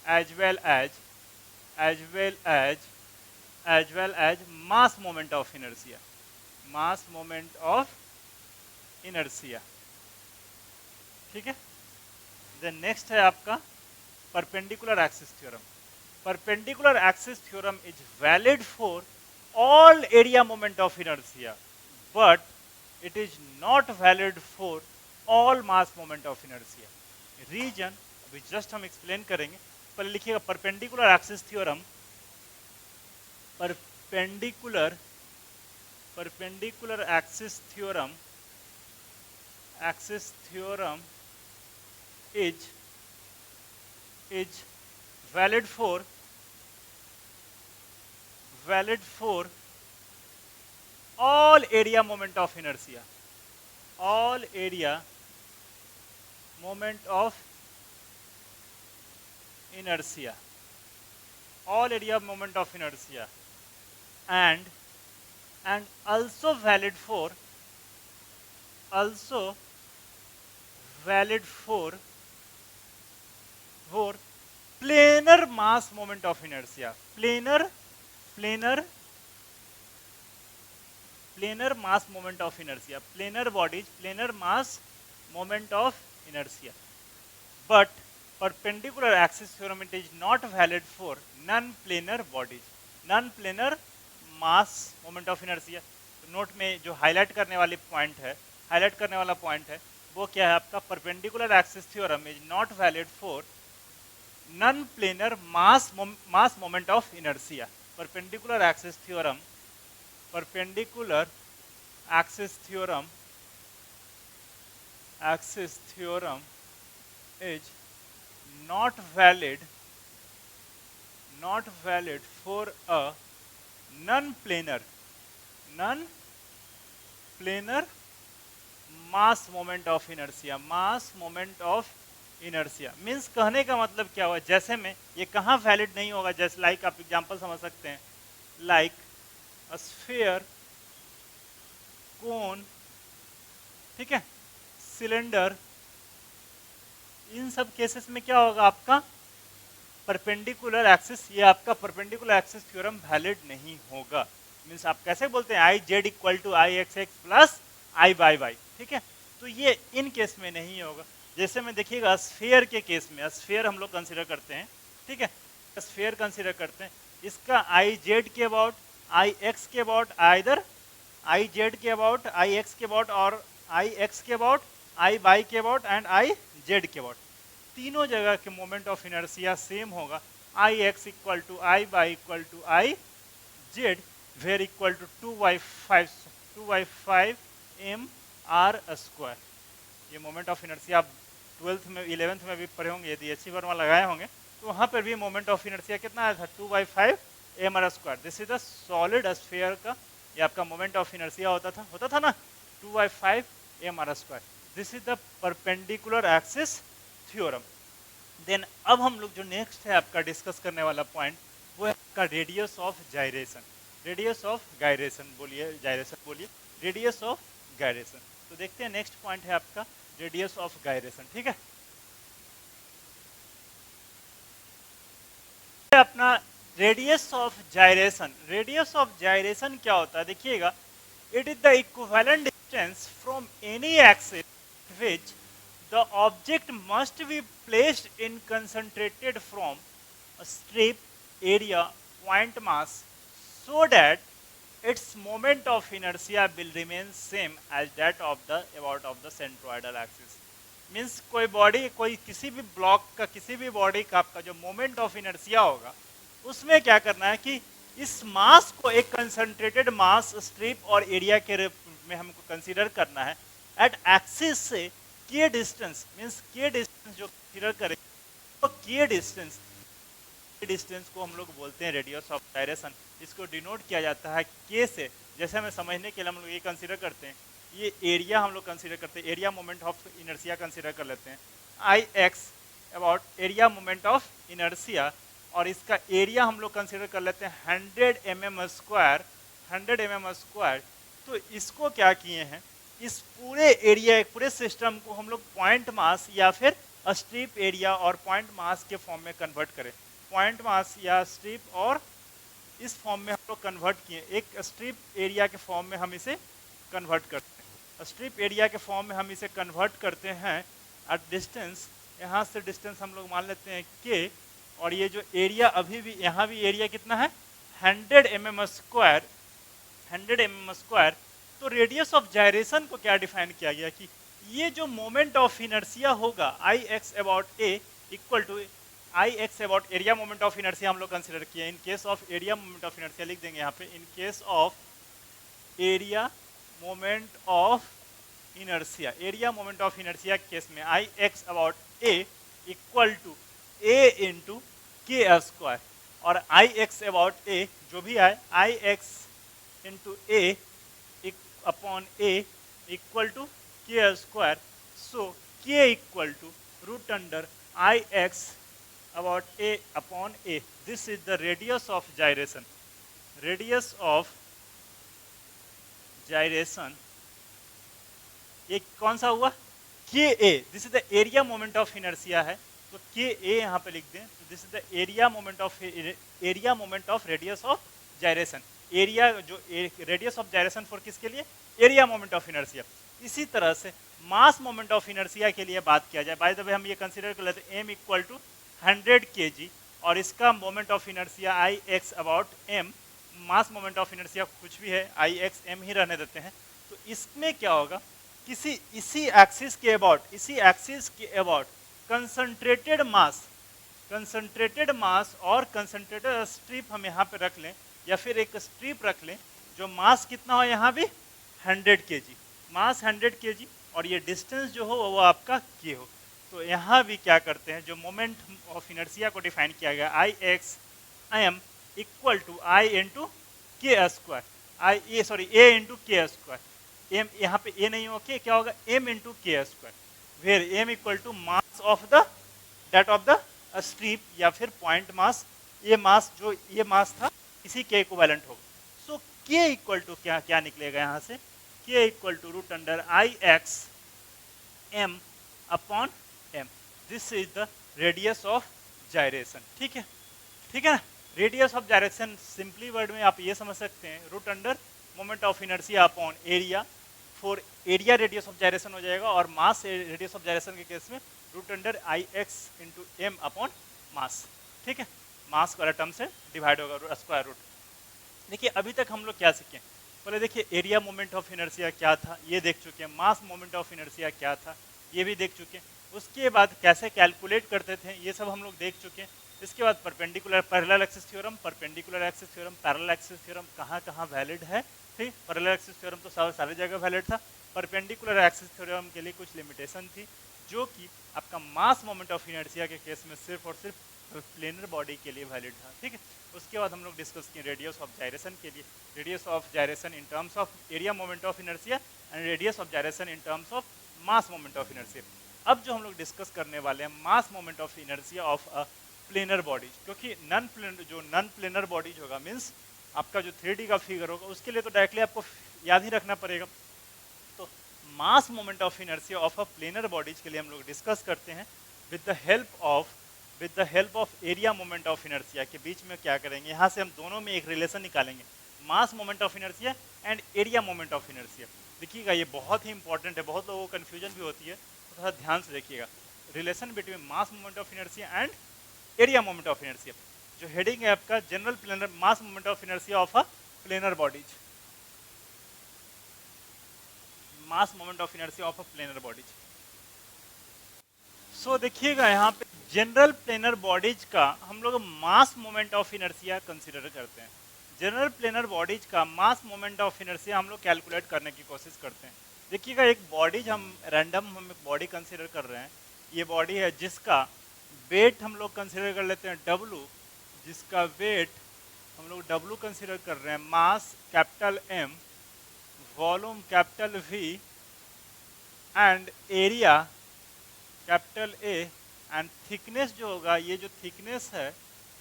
as well as mass moment of inertia, ठीक है। देन नेक्स्ट है आपका perpendicular axis theorem. Perpendicular axis theorem is valid for all area moment of inertia, but it is not valid for all mass moment of inertia. Reason अभी just हम explain करेंगे। पहले लिखिएगा perpendicular axis theorem, perpendicular axis theorem is valid for all area moment of inertia, and also valid for planar mass moment of inertia, planar mass moment of inertia, planar bodies, planar mass moment of inertia. But perpendicular axis theorem, it is not valid for non-planar bodies, non-planar mass moment of inertia. तो नोट में जो हाईलाइट करने वाला पॉइंट है वो क्या है आपका? perpendicular axis theorem is not valid for non-planar mass moment of inertia. Perpendicular axis theorem is not valid for a non-planar mass moment of inertia. Means कहने का मतलब क्या हुआ? जैसे में ये कहाँ वैलिड नहीं होगा? जैसे लाइक आप एग्जांपल समझ सकते हैं, लाइक अ स्फीयर, कोन, ठीक है, सिलेंडर, इन सब केसेस में क्या होगा आपका? परपेंडिकुलर एक्सिस, ये आपका परपेंडिकुलर एक्सिस थ्योरम वैलिड नहीं होगा। मीन्स आप कैसे बोलते हैं I Z equal to I x x plus I Y Y, ठीक है, तो ये इन केस में नहीं होगा। जैसे में देखिएगा स्फीयर के केस में, स्फीयर हम लोग कंसीडर करते हैं, ठीक है, स्फीयर कंसीडर करते हैं, इसका आई जेड के अबाउट, आई एक्स के अबाउट, आइदर आई जेड के अबाउट, आई एक्स के अबाउट, और आई एक्स के अबाउट, आई वाई के अबाउट एंड आई जेड के अबाउट, तीनों जगह के मोमेंट ऑफ इनर्शिया सेम होगा। I x equal to I Y equal to I Z where equal to 2y5 mr square. ये मोमेंट ऑफ इनर्शिया आप 12th में 11th में भी पढ़े होंगे, यदि एच वर्मा लगाए होंगे तो वहाँ पर भी मोमेंट ऑफ इनर्शिया कितना आया था? 2/5 mr square. This is the solid sphere का ये आपका मोमेंट ऑफ इनर्शिया होता था ना, 2/5 mr square. This is the perpendicular axis theorem. Then अब हम लोग जो नेक्स्ट है आपका डिस्कस करने वाला पॉइंट वो है आपका radius of gyration. Radius of gyration बोलिए, जाइरेशन बोलिए, रेडियस ऑफ गायरेशन। तो देखते हैं नेक्स्ट पॉइंट है आपका रेडियस ऑफ गायरेशन, ठीक है। अपना radius of gyration, radius of जाइरेशन क्या होता है? देखिएगा, it is the equivalent distance from any axis which the object must be placed in concentrated from a strip area point mass so that its moment of inertia will remain same as that of the about of the centroidal axis. Means कोई बॉडी, कोई किसी भी ब्लॉक का, किसी भी बॉडी का आपका जो मोमेंट ऑफ इनर्शिया होगा उसमें क्या करना है कि इस मास को एक कंसंट्रेटेड मास स्ट्रिप और एरिया के रूप में हमको कंसीडर करना है एट एक्सिस से के डिस्टेंस, मीन्स के डिस्टेंस जो कंसीडर करें तो के डिस्टेंस को हम लोग बोलते हैं रेडियस ऑफ डायरेक्शन। इसको डिनोट किया जाता है के से। जैसे हमें समझने के लिए हम लोग ये कंसीडर करते हैं, ये एरिया हम लोग कंसीडर करते हैं, area moment of inertia consider कर लेते हैं, I X about area moment of inertia, और इसका एरिया हम लोग कंसीडर कर लेते हैं 100 mm स्क्वायर, 100 mm स्क्वायर। तो इसको क्या किए हैं, इस पूरे एरिया, पूरे सिस्टम को हम लोग पॉइंट मास या फिर स्ट्रिप एरिया और पॉइंट मास के फॉर्म में कन्वर्ट करें। पॉइंट मास या स्ट्रिप और इस फॉर्म में हम लोग कन्वर्ट किए, एक स्ट्रिप एरिया के फॉर्म में हम इसे कन्वर्ट करते हैं। स्ट्रिप एरिया के फॉर्म में हम इसे कन्वर्ट करते हैं एट डिस्टेंस, यहाँ से डिस्टेंस हम लोग मान लेते हैं के, और ये जो एरिया अभी भी, यहाँ भी एरिया कितना है 100 mm स्क्वायर, 100 mm स्क्वायर। तो रेडियस ऑफ जायरेशन को क्या डिफाइन किया गया कि ये जो मोमेंट ऑफ इनर्शिया होगा I X about A equal to I X about area moment of inertia हम लोग कंसिडर किए। In case of area moment of inertia लिख देंगे यहाँ पे, in case of area moment of inertia, area moment of inertia case में I X about A equal to A into K square, और आई एक्स अबाउट ए जो भी आए I X into A upon A equal to K square. So K equal to root under I X about a upon a. This is the radius of gyration. Radius of gyration. ये कौन सा हुआ K A, this is the area moment of inertia है, तो के ए यहाँ पे लिख दें। तो this is the area moment of radius of gyration. Area जो रेडियस ऑफ जायरेशन फॉर किसके लिए, एरिया मोमेंट ऑफ इनर्शिया। इसी तरह से मास मोमेंट ऑफ इनर्शिया के लिए बात किया जाए, बाय द वे हम ये कंसीडर कर लेते हैं एम इक्वल टू 100 kg, और इसका moment of inertia I X about M, mass moment of inertia कुछ भी है आई एक्स एम ही रहने देते हैं। तो इसमें क्या होगा, इसी एक्सिस के अबाउट कंसंट्रेटेड मास और कंसंट्रेटेड स्ट्रिप हम यहाँ पे रख लें, या फिर एक स्ट्रिप रख लें जो मास कितना हो यहाँ भी 100 kg, मास 100 kg, और ये डिस्टेंस जो हो वो आपका के हो। तो यहाँ भी क्या करते हैं, जो मोमेंट ऑफ इनर्शिया को डिफाइन किया गया I X M equal to I into K square, A into K square. M यहाँ पे ए नहीं हो के क्या होगा M into K square, where M equal to mass of the date of the strip या फिर पॉइंट मास। ये मास था इसी के इक्विवेलेंट होगा। सो के इक्वल टू क्या निकलेगा यहाँ से, K equal to root under I X M upon M. This is the radius of gyration. ठीक है ना। Radius of gyration simply word में आप ये समझ सकते हैं root under moment of inertia upon area, for area radius of gyration हो जाएगा, और मास रेडियस ऑफ जायरेशन के केस में root under I X into M upon mass. ठीक है, मास वाला टर्म से डिवाइड होगा स्क्वायर रूट। देखिए अभी तक हम लोग क्या सीखे, पहले देखिए एरिया मोमेंट ऑफ इनर्शिया क्या था ये देख चुके हैं, मास मोमेंट ऑफ इनर्शिया क्या था ये भी देख चुके हैं, उसके बाद कैसे कैलकुलेट करते थे ये सब हम लोग देख चुके हैं। इसके बाद perpendicular parallel axis theorem, perpendicular axis theorem, parallel axis theorem कहाँ कहाँ वैलिड है। ठीक, पैरेलल एक्सिस थ्योरम तो सारी जगह वैलिड था, परपेंडिकुलर एक्सिस थ्योरम के लिए कुछ लिमिटेशन थी, जो कि आपका मास मोमेंट ऑफ इनर्शिया के केस में सिर्फ और सिर्फ प्लेनर बॉडी के लिए वैलिड था। ठीक है, उसके बाद हम लोग डिस्कस किए रेडियस ऑफ जायरेशन के लिए, radius of gyration in terms of area moment of inertia and radius of gyration in terms of mass moment of inertia. अब जो हम लोग डिस्कस करने वाले हैं mass moment of inertia of a planar bodies, क्योंकि नॉन प्लेनर बॉडीज होगा, मीन्स आपका जो 3D का फिगर होगा उसके लिए तो डायरेक्टली आपको याद ही रखना पड़ेगा। तो mass moment of inertia of a planar bodies के लिए हम लोग डिस्कस करते हैं with the help of area moment of inertia. के बीच में क्या करेंगे, यहाँ से हम दोनों में एक रिलेशन निकालेंगे, मास moment of inertia and area moment of inertia. देखिएगा ये बहुत ही इंपॉर्टेंट है, बहुत लोगों को कन्फ्यूजन भी होती है, तो थोड़ा ध्यान से देखिएगा। Relation between mass moment of inertia and area moment of inertia. जो हेडिंग है आपका general planar mass moment of inertia of a planar bodies, mass moment of inertia of a planar bodies. So देखिएगा यहाँ पे जनरल प्लेनर बॉडीज का हम लोग mass moment of inertia consider करते हैं। जनरल प्लेनर बॉडीज का मास मोमेंट ऑफ इनर्शिया हम लोग कैलकुलेट करने की कोशिश करते हैं। देखिएगा एक बॉडीज हम रैंडम हम बॉडी कंसीडर कर रहे हैं। ये बॉडी है जिसका वेट हम लोग कंसीडर कर लेते हैं W, जिसका वेट हम लोग W कंसीडर कर रहे हैं, mass capital M, volume capital V and area capital A and thickness जो होगा, ये जो थिकनेस है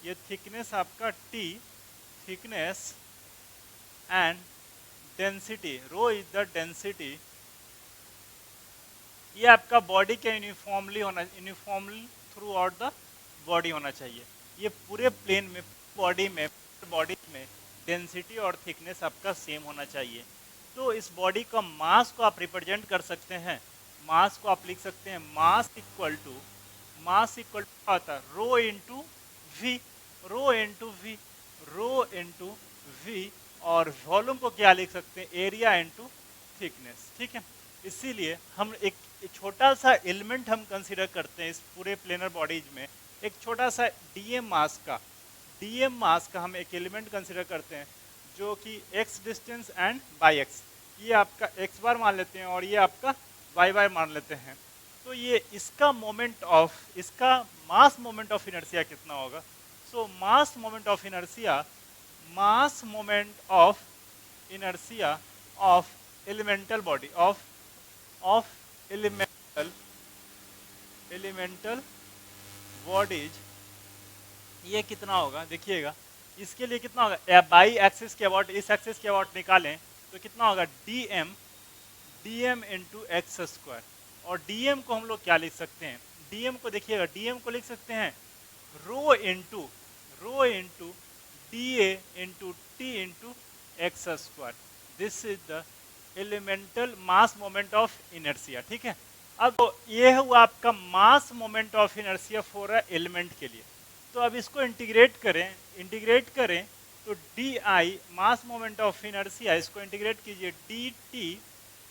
ये थिकनेस आपका T thickness and density, rho is the density. ये आपका बॉडी के uniformly throughout the body होना चाहिए। ये पूरे प्लेन में बॉडी में डेंसिटी और थिकनेस आपका सेम होना चाहिए। तो इस बॉडी का मास को आप रिप्रेजेंट कर सकते हैं। मास को आप लिख सकते हैं मास इक्वल टू आता है rho into V, rho into V, और वॉल्यूम को क्या लिख सकते हैं, एरिया इंटू थिकनेस। ठीक है, इसीलिए हम एक छोटा सा एलिमेंट हम कंसीडर करते हैं इस पूरे प्लेनर बॉडीज में, एक छोटा सा डीएम मास का हम एक एलिमेंट कंसीडर करते हैं जो कि x distance and by x, ये आपका एक्स बार मान लेते हैं और ये आपका वाई बार मान लेते हैं। तो ये इसका मास मोमेंट ऑफ इनर्शिया कितना होगा। So mass moment of inertia of elemental body of elemental bodies, ये कितना होगा देखिएगा। इसके लिए कितना होगा, बाई एक्सिस के अबाउट, इस एक्सिस के अबाउट निकालें तो कितना होगा, डीएम इंटू एक्स स्क्वायर। और डीएम को हम लोग क्या लिख सकते हैं, डीएम को देखिएगा, डीएम को लिख सकते हैं rho into D A into T into X square. This is the elemental mass moment of inertia. ठीक है, अब ये हुआ आपका mass moment of inertia for a element के लिए। तो अब इसको इंटीग्रेट करें तो D I mass moment of inertia, इसको इंटीग्रेट कीजिए D T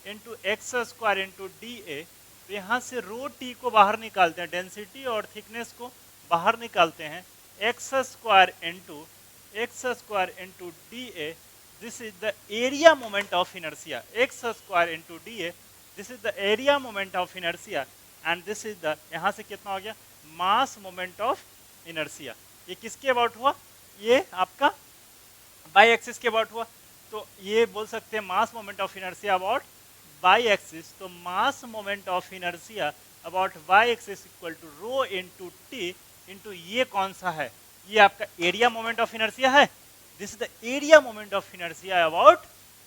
into X square into D A. तो यहाँ से रो टी को बाहर निकालते हैं, डेंसिटी और थिकनेस को बाहर निकालते हैं, x square into D A. This is the area moment of inertia, x square into D A, this is the area moment of inertia and this is the, यहाँ से कितना हो गया, मास मोमेंट ऑफ इनर्शिया। ये किसके अबाउट हुआ, ये आपका बाई एक्सिस के अबाउट हुआ। तो ये बोल सकते हैं mass moment of inertia about by axis. तो mass moment of inertia about by axis equal to rho into T into ये कौन सा है, ये आपका एरिया मोमेंट ऑफ इनर्शिया है। This is the area moment of inertia about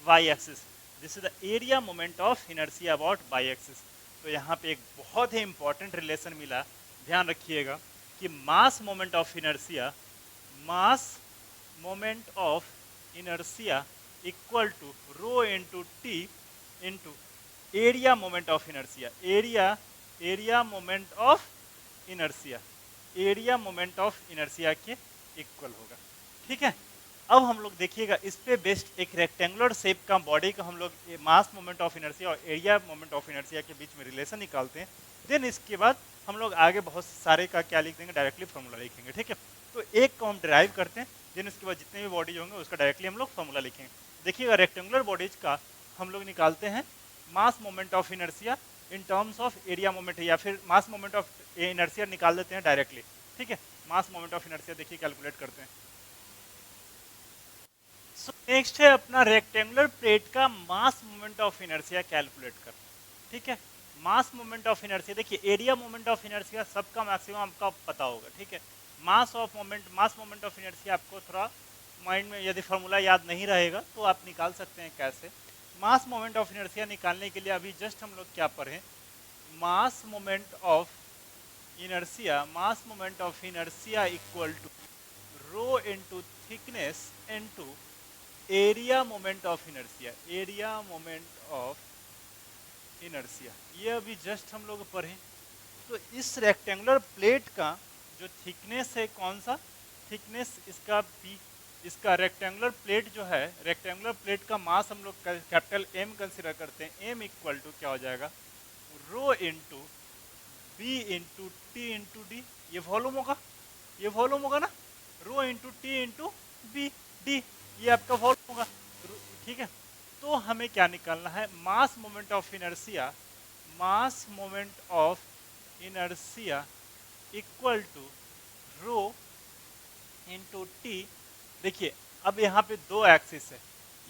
by axis, this is the area moment of inertia about by axis. तो यहाँ पे एक बहुत ही इंपॉर्टेंट रिलेशन मिला, ध्यान रखिएगा कि mass moment of inertia equal to rho into T into area moment of inertia, area moment of inertia के इक्वल होगा। ठीक है, अब हम लोग देखिएगा इस पे बेस्ड एक रेक्टेंगुलर शेप का बॉडी का हम लोग मास मोमेंट ऑफ इनर्शिया और एरिया मोमेंट ऑफ इनर्शिया के बीच में रिलेशन निकालते हैं। देन इसके बाद हम लोग आगे बहुत सारे का क्या लिख देंगे, डायरेक्टली फॉर्मूला लिखेंगे। ठीक है, तो एक को हम ड्राइव करते हैं, देन इसके बाद जितने भी बॉडीज होंगे उसका डायरेक्टली हम लोग फॉर्मूला लिखेंगे। देखिएगा रेक्टेंगुलर बॉडीज का हम लोग निकालते हैं mass moment of inertia in terms of area moment, या फिर मास मोमेंट ऑफ इनर्शिया निकाल देते हैं डायरेक्टली। ठीक है, मास मोमेंट ऑफ इनर्शिया देखिए कैलकुलेट करते हैं। सो नेक्स्ट है अपना रेक्टेंगुलर प्लेट का mass moment of inertia calculate कर। ठीक है, मास मोमेंट ऑफ इनर्शिया देखिए, एरिया मोमेंट ऑफ इनर्शिया सबका मैक्सिमम आपका पता होगा। ठीक है, मास मोमेंट ऑफ इनर्शिया आपको थोड़ा माइंड में यदि फार्मूला याद नहीं रहेगा तो आप निकाल सकते हैं कैसे। मास मोमेंट ऑफ इनर्शिया निकालने के लिए अभी जस्ट हम लोग क्या पढ़ें, mass moment of inertia equal to rho into thickness into area moment of inertia, ये अभी जस्ट हम लोग पढ़े। तो इस रेक्टेंगुलर प्लेट का जो थिकनेस है कौन सा, थिकनेस इसका बी, इसका रेक्टेंगुलर प्लेट जो है, रेक्टेंगुलर प्लेट का मास हम लोग कैपिटल एम कंसिडर करते हैं। एम इक्वल टू क्या हो जाएगा, rho into B into T into D, ये वॉल्यूम होगा, ये वॉल्यूम होगा ना, rho into T into B D, ये आपका वॉल्यूम होगा। ठीक है, तो हमें क्या निकालना है, mass moment of inertia, mass moment of inertia equal to rho into T. देखिए अब यहाँ पे दो एक्सिस है,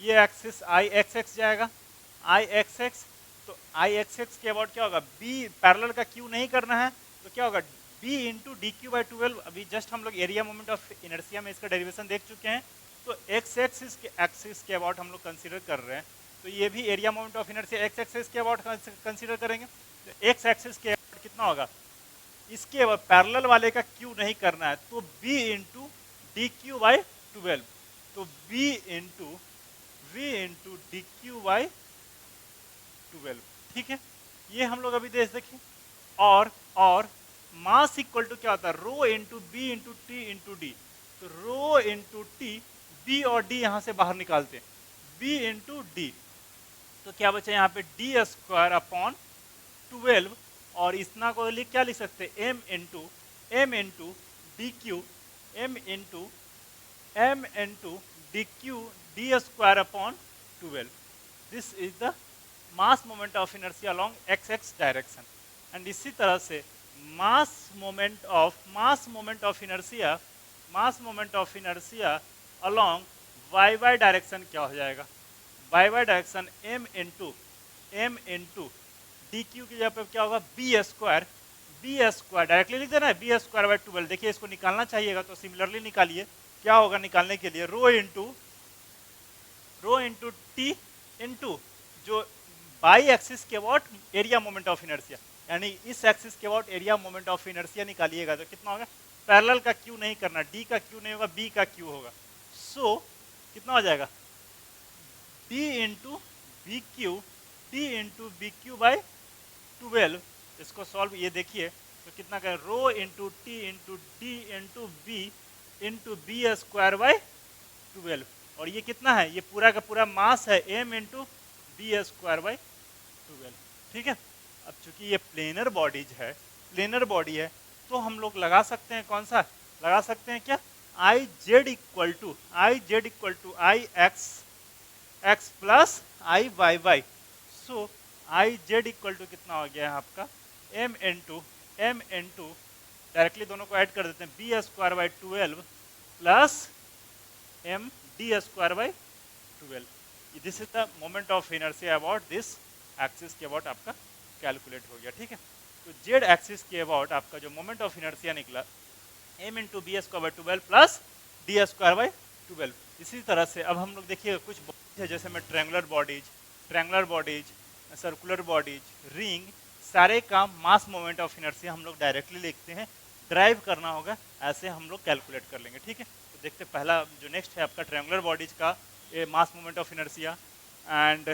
ये एक्सिस आई एक्स एक्स जाएगा, आई एक्स एक्स, तो आई एक्स एक्स के अबाउट क्या होगा, बी पैरेलल का क्यू नहीं करना है तो क्या होगा, B into D cube by 12। अभी जस्ट हम लोग एरिया मोमेंट ऑफ इनर्शिया में इसका डेरिवेशन देख चुके हैं, तो एक्स एक्सिस के अबाउट हम लोग कंसीडर कर रहे हैं, तो ये भी area moment of inertia x axis के अबाउट कंसीडर करेंगे। तो एक्स एक्सिस के अबाउट कितना होगा, इसके पैरेलल वाले का क्यू नहीं करना है, तो B into D cube by 12, तो B into D cube by 12। ठीक है, ये हम लोग अभी देखें। और मास इक्वल टू क्या होता है, rho into B into T into D, तो रो इंटू टी, बी और डी यहां से बाहर निकालते हैं, बी इंटू डी, तो क्या बचा यहाँ पे डी स्क्वायर अपॉन 12, और इतना को क्या लिख सकते हैं, M into D Q, M into D Q D square upon 12। This is the mass moment of inertia along X X direction. And इसी तरह से mass moment of inertia along Y Y direction क्या हो जाएगा, Y Y direction M into D Q की जगह पे क्या होगा, बी स्क्वायर डायरेक्टली लिख देना है, बी स्क्वायर बाई 12। देखिए इसको निकालना चाहिएगा तो सिमिलरली निकालिए, क्या होगा निकालने के लिए, रो इंटू टी इंटू जो बाई एक्सिस के about area moment of inertia, यानी इस एक्सिस के about area moment of inertia निकालिएगा तो कितना होगा, पैरेलल का क्यू नहीं करना, डी का क्यू नहीं होगा, बी का क्यू होगा। सो कितना हो जाएगा, D into B cube by 12। इसको सॉल्व ये देखिए तो कितना करें, rho into T into D into B square by 12, और ये कितना है, ये पूरा का पूरा मास है, M into B square by 12। ठीक है, अब चूंकि ये प्लेनर बॉडी है तो हम लोग लगा सकते हैं, कौन सा लगा सकते हैं, क्या, I Z equal to I x plus I Y Y. So I Z equal to कितना हो गया है आपका, एम इंटू डायरेक्टली दोनों को ऐड कर देते हैं, B square by 12 plus M D square by 12। This is the moment of inertia about this axis के अबाउट आपका कैलकुलेट हो गया। ठीक है, तो जेड एक्सिस के अबाउट आपका जो मोमेंट ऑफ इनर्शिया निकला, M into B square by 12 plus D square by 12। इसी तरह से अब हम लोग देखिए कुछ बॉडीज है, जैसे में triangular bodies, circular bodies, ring, सारे काम मास मोमेंट ऑफ इनर्शिया हम लोग डायरेक्टली लिखते हैं, ड्राइव करना होगा ऐसे हम लोग कैलकुलेट कर लेंगे। ठीक है, तो देखते पहला जो नेक्स्ट है आपका ट्रैंगुलर बॉडीज का mass moment of inertia, and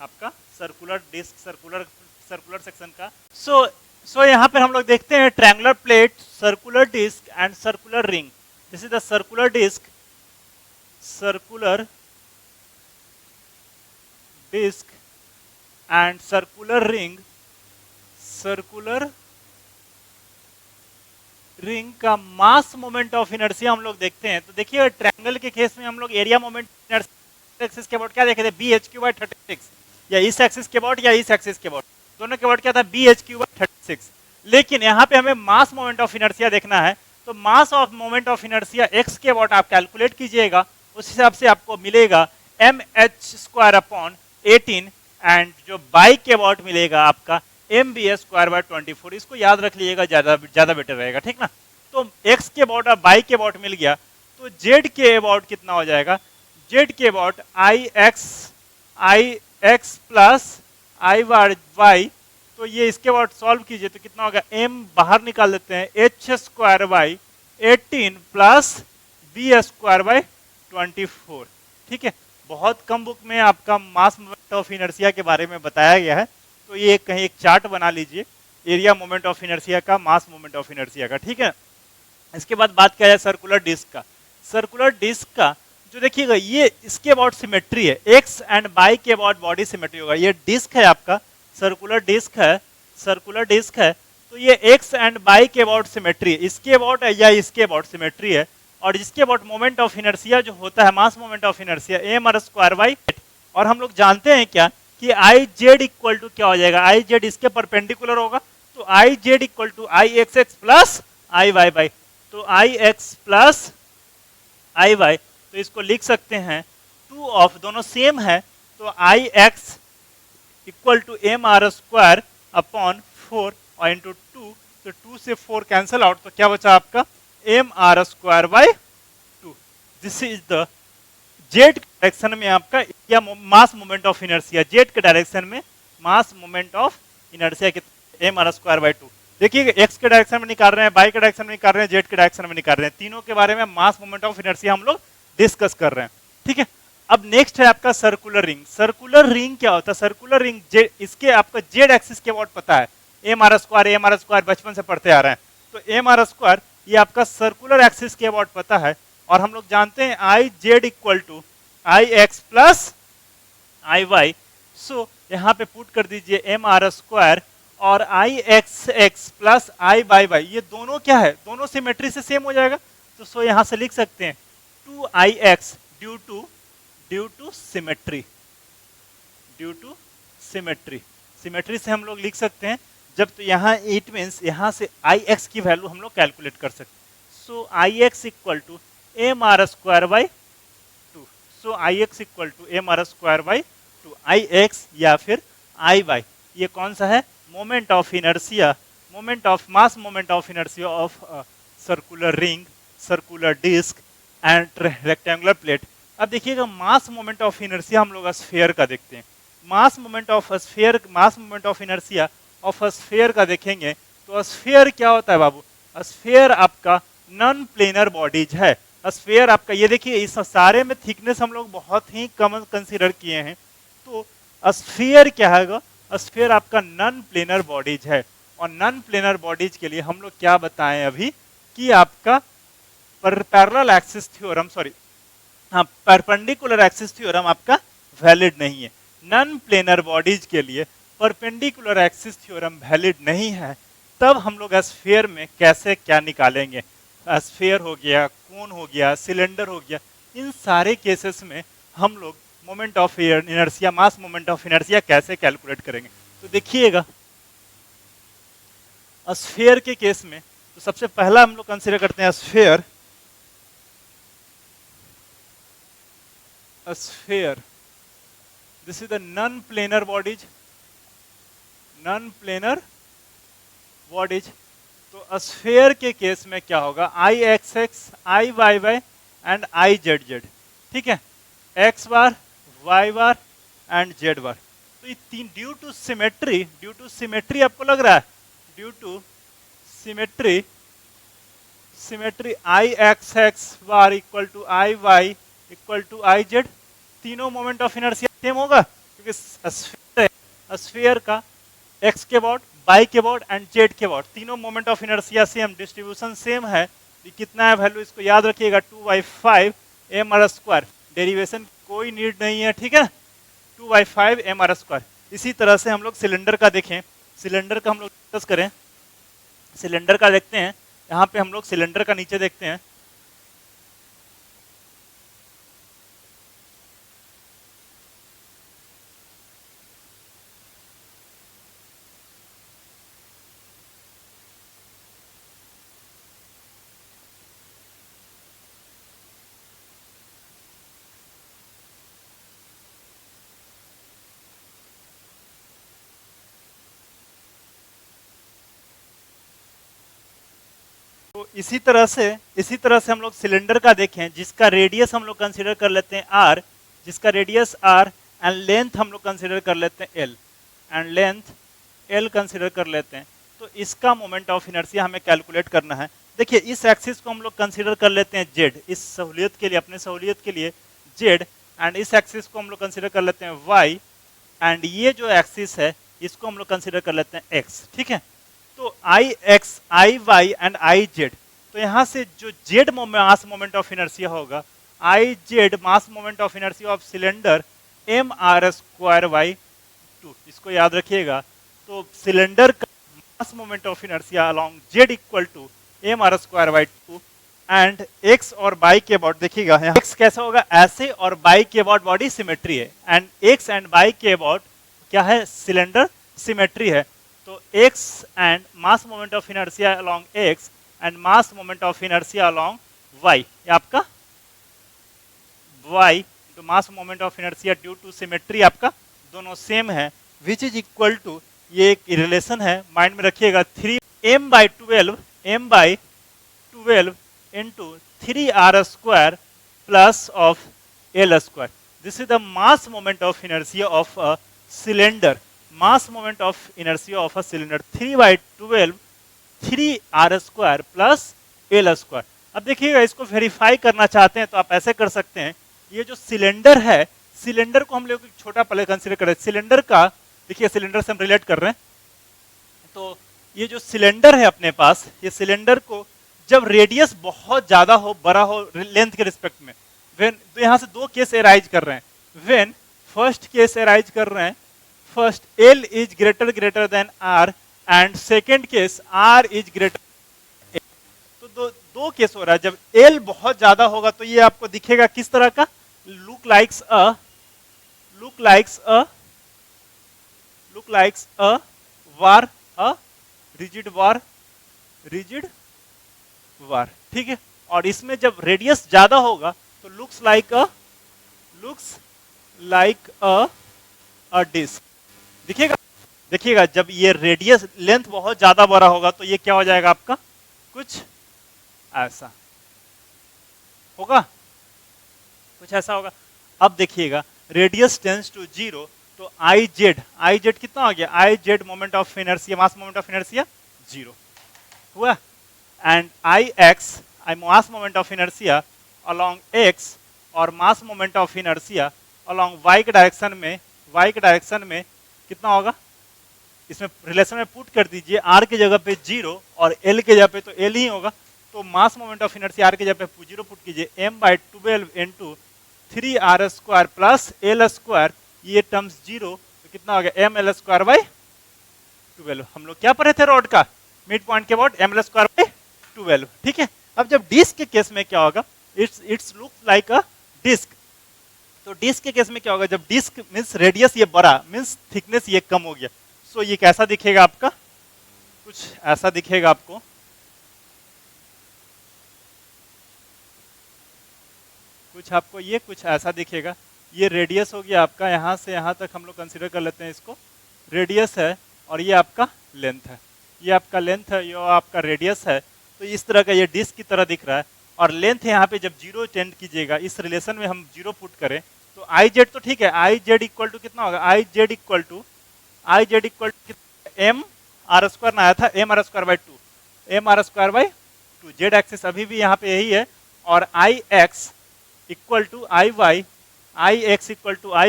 आपका सर्कुलर डिस्क, सर्कुलर सेक्शन का। सो यहाँ पे हम लोग देखते हैं triangular plate, circular disc and circular ring. This is the circular disc and circular ring का मास मोमेंट ऑफ इनर्शिया हम लोग देखते हैं। तो देखिए ट्रायंगल के केस में हम लोग एरिया मोमेंट एक्सिस के अबाउट क्या देखे थे, बी एच क्यू बाई 36, या इस एक्सिस के अबाउट या इस एक्सिस के अबाउट, दोनों के अबाउट क्या था, बी एच क्यू बाई 36। लेकिन यहाँ पे हमें मास मोमेंट ऑफ इनर्शिया देखना है, तो mass of moment of inertia X के अबाउट आप कैलकुलेट कीजिएगा, उस हिसाब से आपको मिलेगा M H square upon 18, and जो बाई के अबाउट मिलेगा आपका M B S square by 24। इसको याद रख लीजिएगा, ज्यादा बेटर रहेगा। ठीक ना, तो एक्स के अबाउट और बाई के अबाउट मिल गया, तो जेड के अबाउट कितना हो जाएगा, जेड के about I x plus I Y. तो ये इसके अबाउट सॉल्व कीजिए तो कितना होगा, एम बाहर निकाल देते हैं, H square by 18 plus B square by 24। ठीक है, बहुत कम बुक में आपका मास मोमेंट ऑफ इनर्शिया के बारे में बताया गया है, तो ये कहीं एक चार्ट बना लीजिए एरिया मोमेंट ऑफ इनर्शिया का, मास मोमेंट ऑफ इनर्शिया का। ठीक है, इसके बाद बात किया जाए सर्कुलर डिस्क का। सर्कुलर डिस्क का जो देखिएगा ये इसके अबाउट सिमेट्री है, एक्स एंड वाई के अबाउट बॉडी सिमेट्री होगा। ये डिस्क है आपका, सर्कुलर डिस्क है, सर्कुलर डिस्क है, तो ये एक्स एंड वाई के अबाउट सिमेट्री है, इसके अबाउट है या इसके अबाउट सिमेट्री है। और इसके अबाउट मोमेंट ऑफ इनर्शिया जो होता है, mass moment of inertia M are square by. और हम लोग जानते हैं क्या कि आई जेड इक्वल टू क्या हो जाएगा, आई जेड इसके परपेंडिकुलर होगा, तो I Z equal to I x x plus I Y by, तो I x plus I Y, तो इसको लिख सकते हैं टू ऑफ, दोनों सेम है, तो I x equal to M R square upon 4 और इंटू 2, तो 2 से 4 कैंसिल आउट, तो क्या बचा आपका M are square by 2। This is the Z direction में आपका या mass moment of inertia, Z के डायरेक्शन में मास मोमेंट ऑफ इनर्शिया कितना, एम आर स्क्वायर बाई 2। देखिए एक्स के डायरेक्शन में निकाल रहे हैं, वाई के डायरेक्शन में निकाल रहे हैं, जेड के डायरेक्शन में निकाल रहे हैं, तीनों के बारे में मास मोमेंट ऑफ इनर्शिया हम लोग डिस्कस कर रहे हैं, ठीक है। अब नेक्स्ट है आपका सर्कुलर रिंग। सर्कुलर रिंग क्या होता है, सर्कुलर रिंग इसके आपका जेड एक्सिस के अबाउट पता है, एम आर स्क्वायर बचपन से पढ़ते आ रहे हैं, तो एम आर स्क्वायर ये आपका सर्कुलर एक्सिस के अबाउट पता है। और हम लोग जानते हैं I Z equal to I x plus I y, so यहाँ पे पुट कर दीजिए एम आर स्क्वायर और I x x plus I Y y, ये दोनों क्या है, दोनों सिमेट्री से सेम हो जाएगा, तो सो यहाँ से लिख सकते हैं 2ix due to symmetry, due to symmetry, symmetry से हम लोग लिख सकते हैं जब, तो यहाँ इट मीन्स यहाँ से ix की वैल्यू हम लोग कैलकुलेट कर सकते हैं। So ix equal to M R square by 2, so ix equal to M R square by 2, ix या फिर आई वाई, ये कौन सा है, moment of inertia, moment of mass moment of inertia of circular ring, circular disc and rectangular plate. अब देखिएगा मास मोमेंट ऑफ इनर्शिया हम लोग स्फीयर का देखते हैं, mass moment of sphere, mass moment of inertia of sphere का देखेंगे, तो स्फीयर क्या होता है बाबू, स्फीयर आपका नॉन प्लेनर बॉडीज है। स्फीयर आपका ये देखिए इस सारे में थिकनेस हम लोग बहुत ही कम कंसीडर किए हैं, तो स्फीयर क्या है, स्फीयर आपका नॉन प्लेनर बॉडीज है। और नॉन प्लेनर बॉडीज के लिए हम लोग क्या बताएं अभी कि आपका पैरेलल एक्सिस थ्योरम, सॉरी हाँ परपेंडिकुलर एक्सिस थ्योरम आपका वैलिड नहीं है। नॉन प्लेनर बॉडीज के लिए परपेंडिकुलर एक्सिस थ्योरम वैलिड नहीं है, तब हम लोग स्फीयर में कैसे क्या निकालेंगे, स्फीयर हो गया, कोन हो गया, सिलेंडर हो गया, इन सारे केसेस में हम लोग moment of inertia, mass moment of inertia कैसे कैलकुलेट करेंगे। तो देखिएगा स्फीयर के केस में तो सबसे पहला हम लोग कंसीडर करते हैं sphere, sphere this is the non planar bodies, non planar bodies. तो स्फीयर के केस में क्या होगा, I x x, I Y y and I z z, ठीक है, x bar, y bar and z bar. तो ये तीन due to symmetry, due to symmetry आपको लग रहा है, due to symmetry, symmetry I x x bar equal to I Y equal to I Z, तीनों मोमेंट ऑफ इनर्शिया सेम होगा, क्योंकि स्फीयर का एक्स के अबाउट, वाई के अबाउट एंड जेड के अबाउट तीनों moment of inertia same, distribution same है। तो कितना है वैल्यू, इसको याद रखिएगा 2/5 एम आर स्क्वायर, डेरिवेशन कोई नीड नहीं है, ठीक है, 2/5 एम आर स्क्वायर। इसी तरह से हम लोग सिलेंडर का देखें, सिलेंडर का हम लोग डिस्कस करें, सिलेंडर का देखते हैं, यहाँ पे हम लोग सिलेंडर का नीचे देखते हैं, तो इसी तरह से हम लोग सिलेंडर का देखें, जिसका रेडियस हम लोग कंसीडर कर लेते हैं r, जिसका रेडियस r एंड लेंथ हम लोग कंसीडर कर लेते हैं l, and length l consider कर लेते हैं, तो इसका मोमेंट ऑफ इनर्शिया हमें कैलकुलेट करना है। देखिए इस एक्सिस को हम लोग कंसीडर कर लेते हैं z, इस सहूलियत के लिए, अपने सहूलियत के लिए z, एंड इस एक्सिस को हम लोग कंसीडर कर लेते हैं y, एंड ये जो एक्सिस है इसको हम लोग कंसीडर कर लेते हैं x, ठीक है। तो I x, I y and I z, तो यहाँ से जो z mass moment of inertia होगा, I z mass moment of inertia of cylinder m are square by 2, इसको याद रखिएगा। तो सिलेंडर का mass moment of inertia along z equal to M R square by 2 and x और बाई के अबाउट, देखिएगा यहाँ एक्स कैसा होगा ऐसे, और बाई के अबाउट बॉडी सिमेट्री है, एंड एक्स एंड बाई के अबाउट क्या है, सिलेंडर सिमेट्री है। तो X and mass moment of inertia along X and mass moment of inertia along Y, ये आपका वाई तो mass moment of inertia due to symmetry आपका दोनों सेम है, विच इज इक्वल टू, ये एक रिलेशन है माइंड में रखिएगा, 3m/12 into 3r square plus of L square. This is the mass moment of inertia of a cylinder. Mass moment of inertia of a cylinder 3/12 3r square plus L square. अब देखिएगा इसको वेरीफाई करना चाहते हैं तो आप ऐसे कर सकते हैं, ये जो सिलेंडर है, सिलेंडर को हम लोग एक छोटा पहले कंसीडर करें, सिलेंडर का देखिए सिलेंडर से हम रिलेट कर रहे हैं, तो ये जो सिलेंडर है अपने पास, ये सिलेंडर को जब रेडियस बहुत ज्यादा हो, बड़ा हो लेंथ के रिस्पेक्ट में, व्हेन, तो यहां से दो केस एराइज कर रहे हैं। व्हेन फर्स्ट केस एराइज कर रहे हैं, first L is greater than R and second case R is greater, तो दो केस हो रहा है। जब एल बहुत ज्यादा होगा तो ये आपको दिखेगा किस तरह का, look likes a bar, a rigid bar, ठीक है। और इसमें जब रेडियस ज्यादा होगा तो लुक्स लाइक अ डिस्क, देखिएगा जब ये रेडियस लेंथ बहुत ज्यादा बड़ा होगा तो ये क्या हो जाएगा आपका, कुछ ऐसा होगा, अब देखिएगा रेडियस टेंस टू 0, तो आई जेड कितना हो गया, I z moment of inertia, mass moment of inertia 0 हुआ, and I x, I mass moment of inertia along x और mass moment of inertia along y के डायरेक्शन में कितना होगा, इसमें रिलेशन में पुट कर दीजिए, आर की जगह पे 0 और एल के जगह पे तो एल ही होगा, तो mass moment of inertia R की जगह पे 0 पुट कीजिए, m/12 into 3r square plus L square, ये टर्म्स 0 तो कितना हो गया, ml/12। हम लोग क्या पढ़े थे रॉड का मिड पॉइंट के अबाउट, ml/12, ठीक है। अब जब डिस्क के केस में क्या होगा, it's look like a disc, तो डिस्क के केस में क्या होगा, जब डिस्क मींस रेडियस ये बड़ा मींस थिकनेस ये कम हो गया, सो ये कैसा दिखेगा आपका, कुछ ऐसा दिखेगा आपको, कुछ ऐसा दिखेगा। ये रेडियस हो गया आपका, यहां से यहां तक हम लोग कंसीडर कर लेते हैं इसको, रेडियस है और ये आपका लेंथ है, ये आपका लेंथ है, ये आपका रेडियस है, तो इस तरह का ये डिस्क की तरह दिख रहा है। और लेंथ यहाँ पे जब 0 टेंड कीजिएगा, इस रिलेशन में हम 0 पुट करें तो आई जेड तो ठीक है, आई जेड इक्वल टू कितना होगा, I Z equal to M R square ना आया था, m are square by 2, z axis अभी भी यहाँ पे यही है, और I x equal to I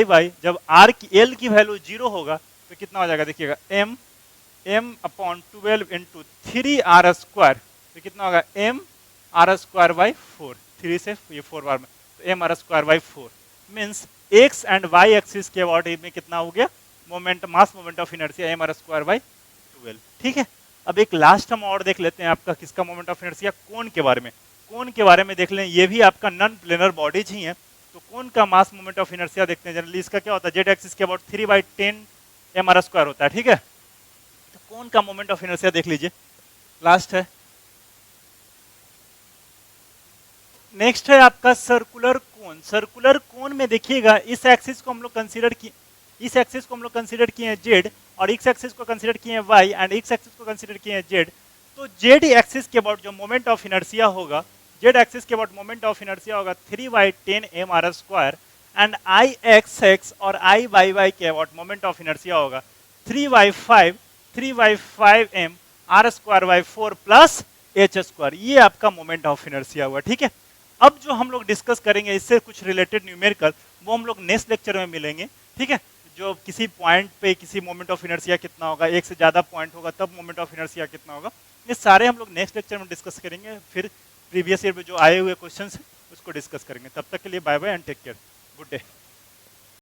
y, जब आर की एल की वैल्यू 0 होगा तो कितना हो जाएगा, देखिएगा m/12 इंटू 3r स्क्वायर, तो कितना होगा mr स्क्वायर बाई 4, 3 से ये 4 बार में, तो mr square by 4 means X and Y axis के अबाउट में कितना हो गया, moment, mass moment of inertia mr square by 12, ठीक है। अब एक लास्ट हम और देख लेते हैं आपका किसका मोमेंट ऑफ इनर्शिया, कोन के बारे में देख लें, ये भी आपका नॉन प्लेनर बॉडीज ही है, तो कोन का मास मोमेंट ऑफ इनर्शिया देखते हैं। जनरली इसका क्या होता है, जेड एक्सिस के अबाउट 3/10 mr स्क्वायर होता है, ठीक है। तो कोन का मोमेंट ऑफ इनर्शिया देख लीजिए, लास्ट है। नेक्स्ट है आपका सर्कुलर कोन में देखिएगा इस एक्सिस को हम लोग कंसीडर किए हैं जेड, और x एक्सिस को कंसीडर किए हैं y एंड x एक्सिस को कंसीडर किए हैं z। तो z एक्सिस के अबाउट जो मोमेंट ऑफ इनर्शिया होगा, 3/10 mr square, and i x और i y के अबाउट मोमेंट ऑफ इनर्शिया होगा 3/5 m r square by 4 plus h square, ये आपका मोमेंट ऑफ इनर्शिया हुआ, ठीक है। अब जो हम लोग डिस्कस करेंगे इससे कुछ रिलेटेड न्यूमेरिकल, वो हम लोग नेक्स्ट लेक्चर में मिलेंगे, ठीक है। जो किसी पॉइंट पे किसी मोमेंट ऑफ इनर्शिया कितना होगा, एक से ज्यादा पॉइंट होगा तब मोमेंट ऑफ इनर्शिया कितना होगा, ये सारे हम लोग नेक्स्ट लेक्चर में डिस्कस करेंगे, फिर प्रीवियस ईयर में जो आए हुए क्वेश्चंस उसको डिस्कस करेंगे। तब तक के लिए bye bye and take care, good day.